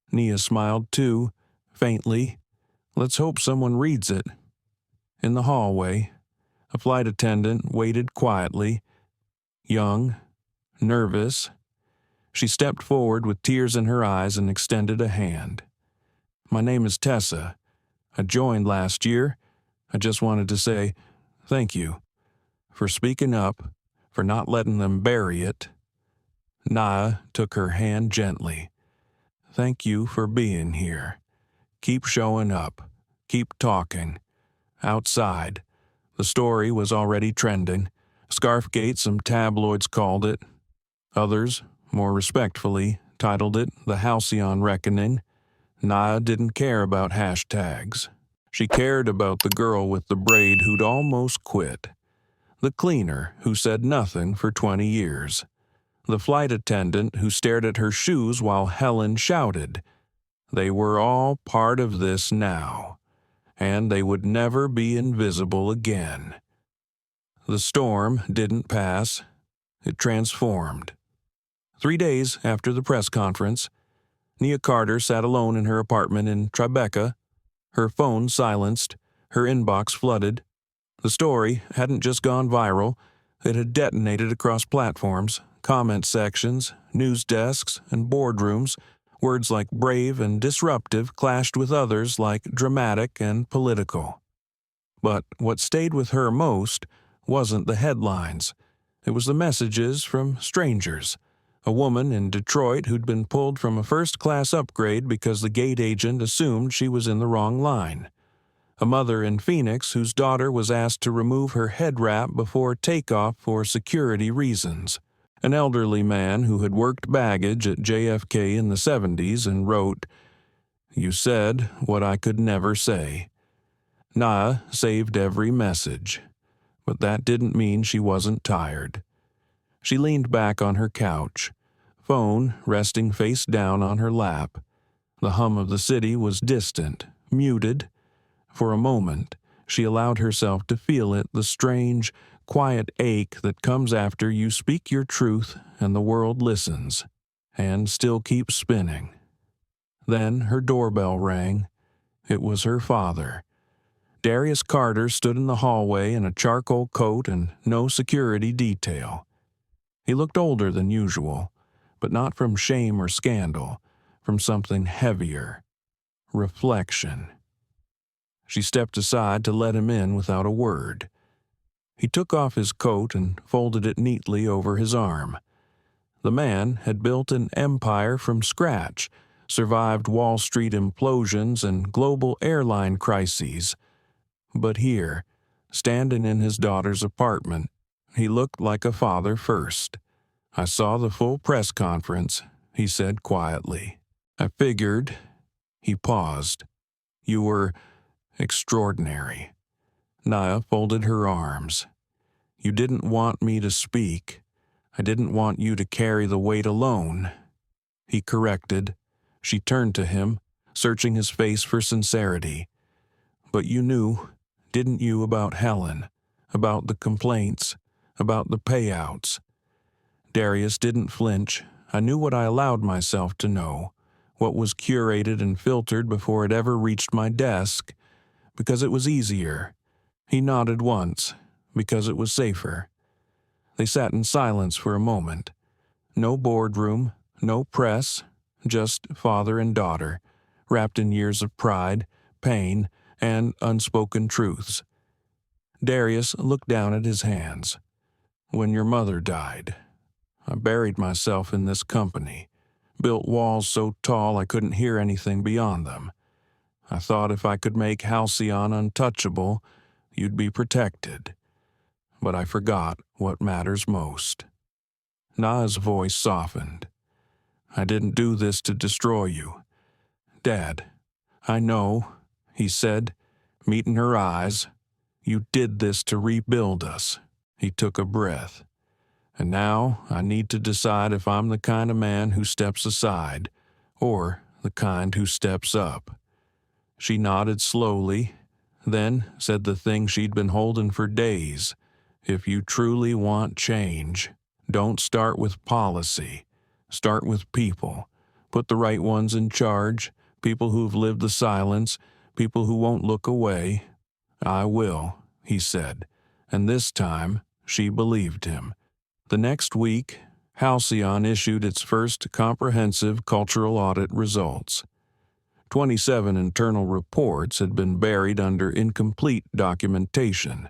Nia smiled too, faintly. Let's hope someone reads it. In the hallway, a flight attendant waited quietly. Young, nervous. She stepped forward with tears in her eyes and extended a hand. My name is Tessa. I joined last year. I just wanted to say thank you for speaking up, for not letting them bury it. Nia took her hand gently. Thank you for being here. Keep showing up. Keep talking. Outside, the story was already trending. Scarfgate, some tabloids called it. Others, more respectfully, titled it The Halcyon Reckoning. Nia didn't care about hashtags. She cared about the girl with the braid who'd almost quit. The cleaner who said nothing for 20 years. The flight attendant who stared at her shoes while Helen shouted. They were all part of this now, and they would never be invisible again. The storm didn't pass. It transformed. 3 days after the press conference, Nia Carter sat alone in her apartment in Tribeca, her phone silenced, her inbox flooded. The story hadn't just gone viral, it had detonated across platforms, comment sections, news desks, and boardrooms. Words like brave and disruptive clashed with others like dramatic and political. But what stayed with her most wasn't the headlines. It was the messages from strangers. A woman in Detroit who'd been pulled from a first-class upgrade because the gate agent assumed she was in the wrong line. A mother in Phoenix whose daughter was asked to remove her head wrap before takeoff for security reasons. An elderly man who had worked baggage at JFK in the 70s and wrote, "You said what I could never say." Nia saved every message, but that didn't mean she wasn't tired. She leaned back on her couch, phone resting face down on her lap. The hum of the city was distant, muted. For a moment, she allowed herself to feel it, the strange, quiet ache that comes after you speak your truth and the world listens, and still keeps spinning. Then her doorbell rang. It was her father. Darius Carter stood in the hallway in a charcoal coat and no security detail. He looked older than usual, but not from shame or scandal, from something heavier. Reflection. She stepped aside to let him in without a word. He took off his coat and folded it neatly over his arm. The man had built an empire from scratch, survived Wall Street implosions and global airline crises. But here, standing in his daughter's apartment, he looked like a father first. "I saw the full press conference," he said quietly. "I figured." He paused. "You were extraordinary." Nia folded her arms. "You didn't want me to speak. I didn't want you to carry the weight alone." He corrected. She turned to him, searching his face for sincerity. "But you knew, didn't you, about Helen, about the complaints, about the payouts?" Darius didn't flinch. "I knew what I allowed myself to know, what was curated and filtered before it ever reached my desk, because it was easier." He nodded once, "because it was safer." They sat in silence for a moment. No boardroom, no press, just father and daughter, wrapped in years of pride, pain, and unspoken truths. Darius looked down at his hands. "When your mother died, I buried myself in this company, built walls so tall I couldn't hear anything beyond them. I thought if I could make Halcyon untouchable, you'd be protected. But I forgot what matters most." Nia's voice softened. "I didn't do this to destroy you. Dad, I know," he said, meeting her eyes. "You did this to rebuild us." He took a breath. "And now I need to decide if I'm the kind of man who steps aside, or the kind who steps up." She nodded slowly, then said the thing she'd been holding for days. "If you truly want change, don't start with policy. Start with people. Put the right ones in charge, people who've lived the silence, people who won't look away." "I will," he said, and this time she believed him. The next week, Halcyon issued its first comprehensive cultural audit results. 27 internal reports had been buried under incomplete documentation.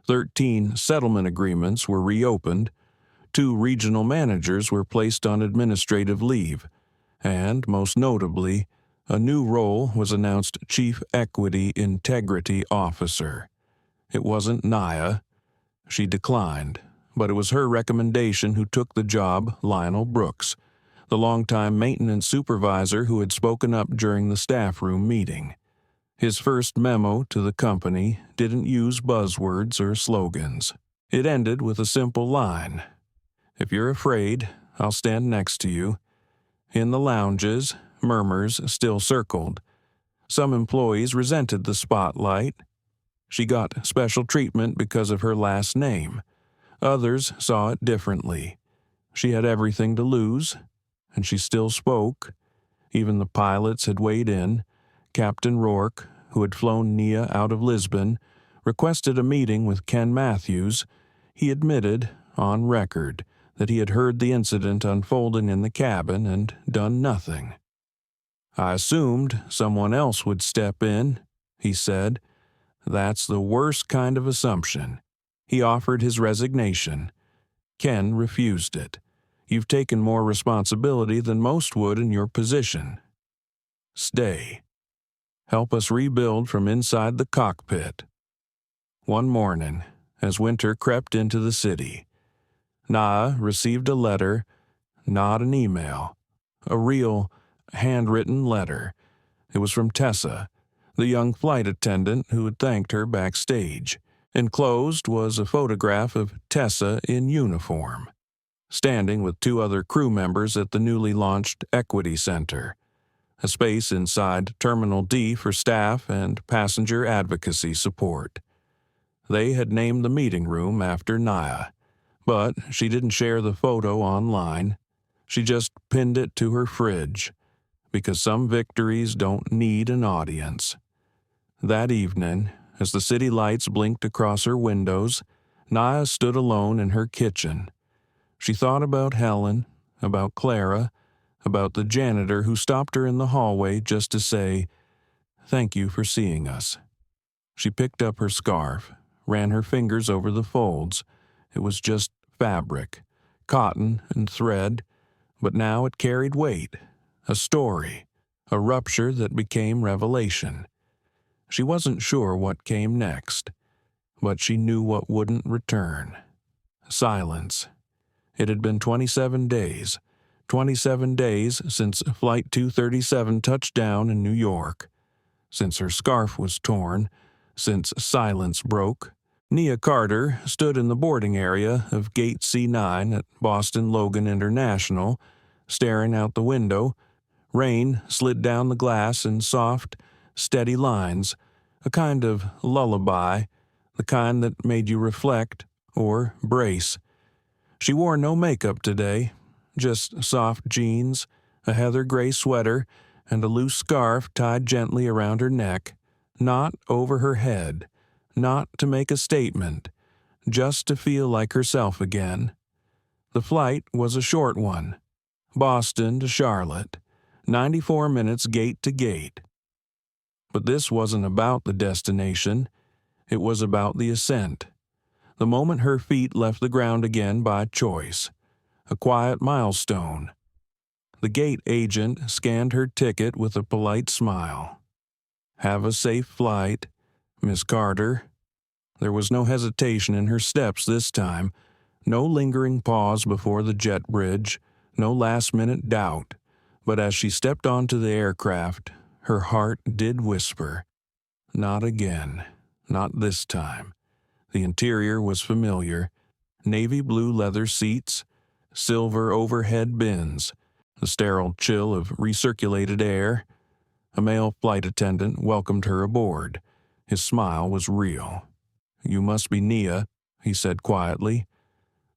13 settlement agreements were reopened. 2 regional managers were placed on administrative leave. And, most notably, a new role was announced Chief Equity Integrity Officer. It wasn't Nia. She declined, but it was her recommendation who took the job, Lionel Brooks, the longtime maintenance supervisor who had spoken up during the staff room meeting. His first memo to the company didn't use buzzwords or slogans. It ended with a simple line: "If you're afraid, I'll stand next to you." In the lounges, murmurs still circled. Some employees resented the spotlight. She got special treatment because of her last name. Others saw it differently. She had everything to lose, and she still spoke. Even the pilots had weighed in. Captain Rourke, who had flown Nia out of Lisbon, requested a meeting with Ken Matthews. He admitted, on record, that he had heard the incident unfolding in the cabin and done nothing. "I assumed someone else would step in," he said. That's the worst kind of assumption. He offered his resignation. Ken refused it. You've taken more responsibility than most would in your position. Stay. Help us rebuild from inside the cockpit. One morning, as winter crept into the city, Nia received a letter, not an email, a real, handwritten letter. It was from Tessa, the young flight attendant who had thanked her backstage. Enclosed was a photograph of Tessa in uniform, standing with two other crew members at the newly launched Equity Center, a space inside Terminal D for staff and passenger advocacy support. They had named the meeting room after Nia, but she didn't share the photo online. She just pinned it to her fridge, because some victories don't need an audience. That evening, as the city lights blinked across her windows, Nia stood alone in her kitchen. She thought about Helen, about Clara, about the janitor who stopped her in the hallway just to say, "Thank you for seeing us." She picked up her scarf, ran her fingers over the folds. It was just fabric, cotton and thread, but now it carried weight, a story, a rupture that became revelation. She wasn't sure what came next, but she knew what wouldn't return. Silence. It had been 27 days. 27 days since Flight 237 touched down in New York. Since her scarf was torn. Since silence broke. Nia Carter stood in the boarding area of Gate C9 at Boston Logan International, staring out the window. Rain slid down the glass in soft, steady lines, a kind of lullaby, the kind that made you reflect or brace. She wore no makeup today, just soft jeans, a heather gray sweater, and a loose scarf tied gently around her neck, not over her head, not to make a statement, just to feel like herself again. The flight was a short one, Boston to Charlotte, 94 minutes gate to gate. But this wasn't about the destination. It was about the ascent. The moment her feet left the ground again by choice. A quiet milestone. The gate agent scanned her ticket with a polite smile. "Have a safe flight, Miss Carter." There was no hesitation in her steps this time, no lingering pause before the jet bridge, no last-minute doubt. But as she stepped onto the aircraft, her heart did whisper, "Not again, not this time." The interior was familiar. Navy blue leather seats, silver overhead bins, the sterile chill of recirculated air. A male flight attendant welcomed her aboard. His smile was real. "You must be Nia," he said quietly.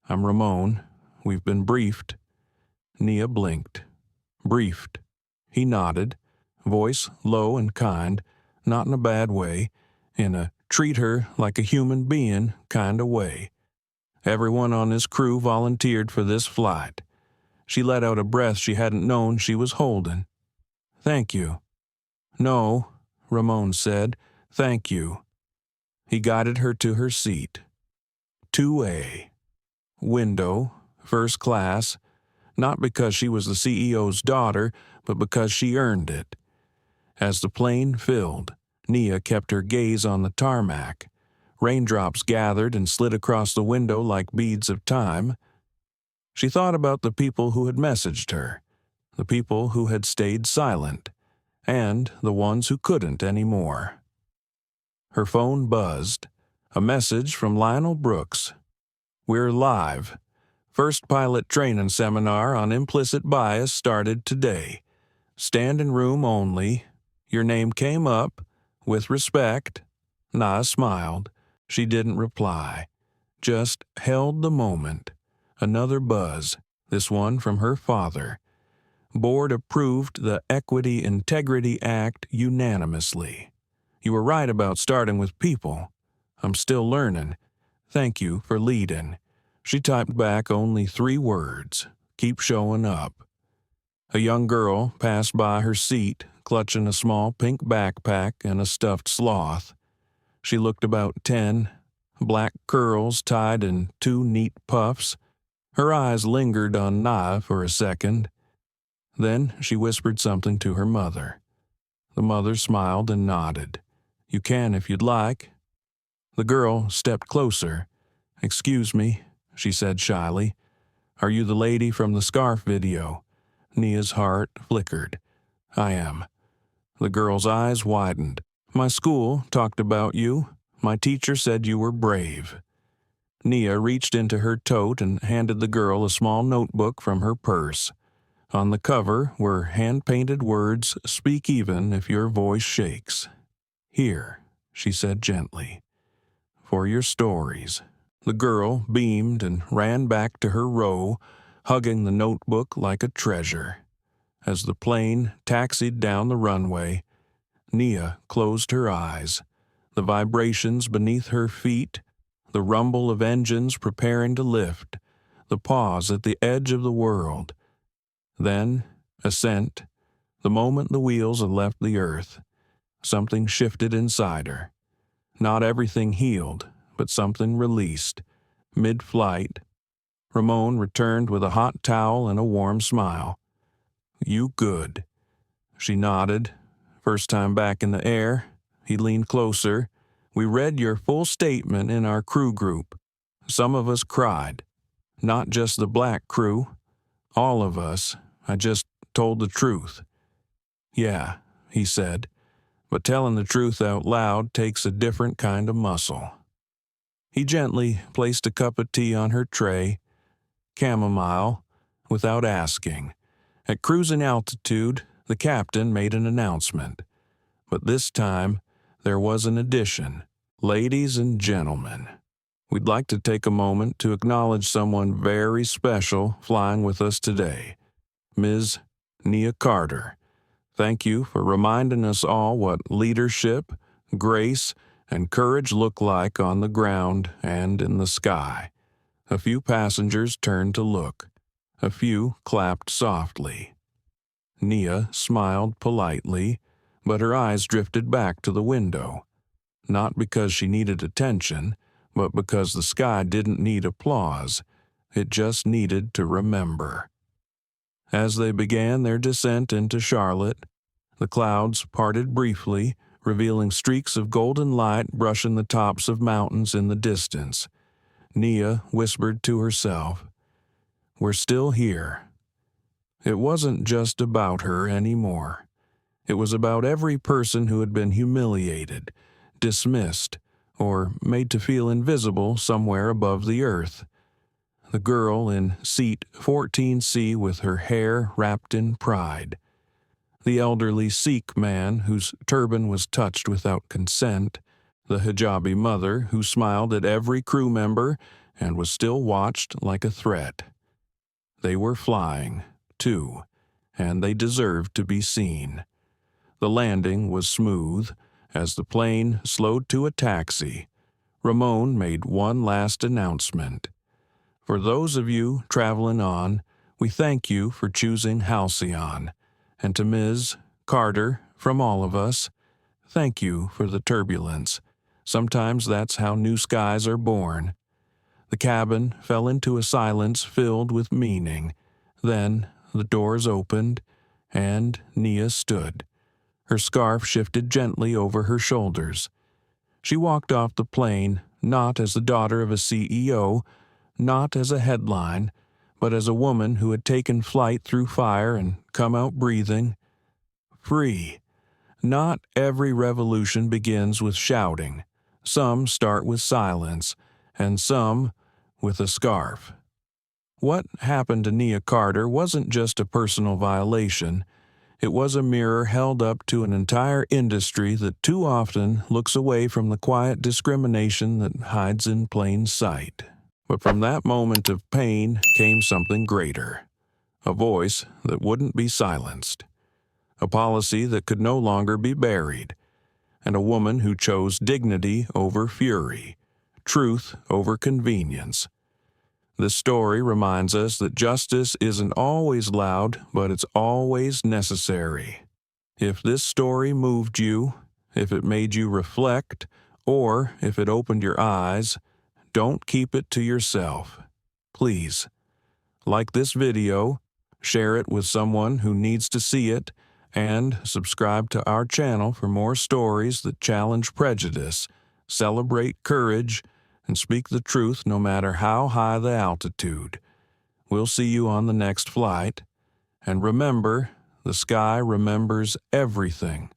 "I'm Ramon. We've been briefed." Nia blinked. "Briefed." He nodded, voice low and kind, not in a bad way, in a treat her like a human being kind of way. Everyone on his crew volunteered for this flight. She let out a breath she hadn't known she was holding. "Thank you." "No," Ramon said. "Thank you." He guided her to her seat. 2A. Window, first class, not because she was the CEO's daughter, but because she earned it. As the plane filled, Nia kept her gaze on the tarmac. Raindrops gathered and slid across the window like beads of time. She thought about the people who had messaged her, the people who had stayed silent, and the ones who couldn't anymore. Her phone buzzed. A message from Lionel Brooks. "We're live. First pilot training seminar on implicit bias started today. Standing room only. Your name came up. With respect." Nia smiled. She didn't reply. Just held the moment. Another buzz, this one from her father. Board approved the Equity Integrity Act unanimously. "You were right about starting with people. I'm still learning. Thank you for leading." She typed back only 3 words. "Keep showing up." A young girl passed by her seat, clutching a small pink backpack and a stuffed sloth. She looked about 10, black curls tied in 2 neat puffs. Her eyes lingered on Nia for a second. Then she whispered something to her mother. The mother smiled and nodded. "You can if you'd like." The girl stepped closer. "Excuse me," she said shyly. "Are you the lady from the scarf video?" Nia's heart flickered. "I am." The girl's eyes widened. "My school talked about you. My teacher said you were brave." Nia reached into her tote and handed the girl a small notebook from her purse. On the cover were hand-painted words, "Speak even if your voice shakes." "Here," she said gently, "for your stories." The girl beamed and ran back to her row, hugging the notebook like a treasure. As the plane taxied down the runway, Nia closed her eyes. The vibrations beneath her feet, the rumble of engines preparing to lift, the pause at the edge of the world. Then, ascent, the moment the wheels had left the earth. Something shifted inside her. Not everything healed, but something released. Mid-flight, Ramon returned with a hot towel and a warm smile. "You good." She nodded. "First time back in the air." He leaned closer. "We read your full statement in our crew group. Some of us cried. Not just the black crew. All of us. I just told the truth." "Yeah," he said, "but telling the truth out loud takes a different kind of muscle." He gently placed a cup of tea on her tray. Chamomile, without asking. At cruising altitude, the captain made an announcement. But this time, there was an addition. "Ladies and gentlemen, we'd like to take a moment to acknowledge someone very special flying with us today. Ms. Nia Carter. Thank you for reminding us all what leadership, grace, and courage look like on the ground and in the sky." A few passengers turned to look. A few clapped softly. Nia smiled politely, but her eyes drifted back to the window. Not because she needed attention, but because the sky didn't need applause. It just needed to remember. As they began their descent into Charlotte, the clouds parted briefly, revealing streaks of golden light brushing the tops of mountains in the distance. Nia whispered to herself, "We're still here." It wasn't just about her anymore. It was about every person who had been humiliated, dismissed, or made to feel invisible somewhere above the earth. The girl in seat 14C with her hair wrapped in pride. The elderly Sikh man whose turban was touched without consent. The hijabi mother who smiled at every crew member and was still watched like a threat. They were flying, too, and they deserved to be seen. The landing was smooth. As the plane slowed to a taxi, Ramon made one last announcement. "For those of you traveling on, we thank you for choosing Halcyon. And to Ms. Carter, from all of us, thank you for the turbulence. Sometimes that's how new skies are born." The cabin fell into a silence filled with meaning. Then the doors opened, and Nia stood. Her scarf shifted gently over her shoulders. She walked off the plane, not as the daughter of a CEO, not as a headline, but as a woman who had taken flight through fire and come out breathing. Free. Not every revolution begins with shouting. Some start with silence, and some with a scarf. What happened to Nia Carter wasn't just a personal violation. It was a mirror held up to an entire industry that too often looks away from the quiet discrimination that hides in plain sight. But from that moment of pain came something greater. A voice that wouldn't be silenced. A policy that could no longer be buried. And a woman who chose dignity over fury. Truth over convenience. This story reminds us that justice isn't always loud, but it's always necessary. If this story moved you, if it made you reflect, Or, if it opened your eyes, don't keep it to yourself. Please, like this video, share it with someone who needs to see it, and subscribe to our channel for more stories that challenge prejudice, celebrate courage, and speak the truth no matter how high the altitude. We'll see you on the next flight. And remember, the sky remembers everything.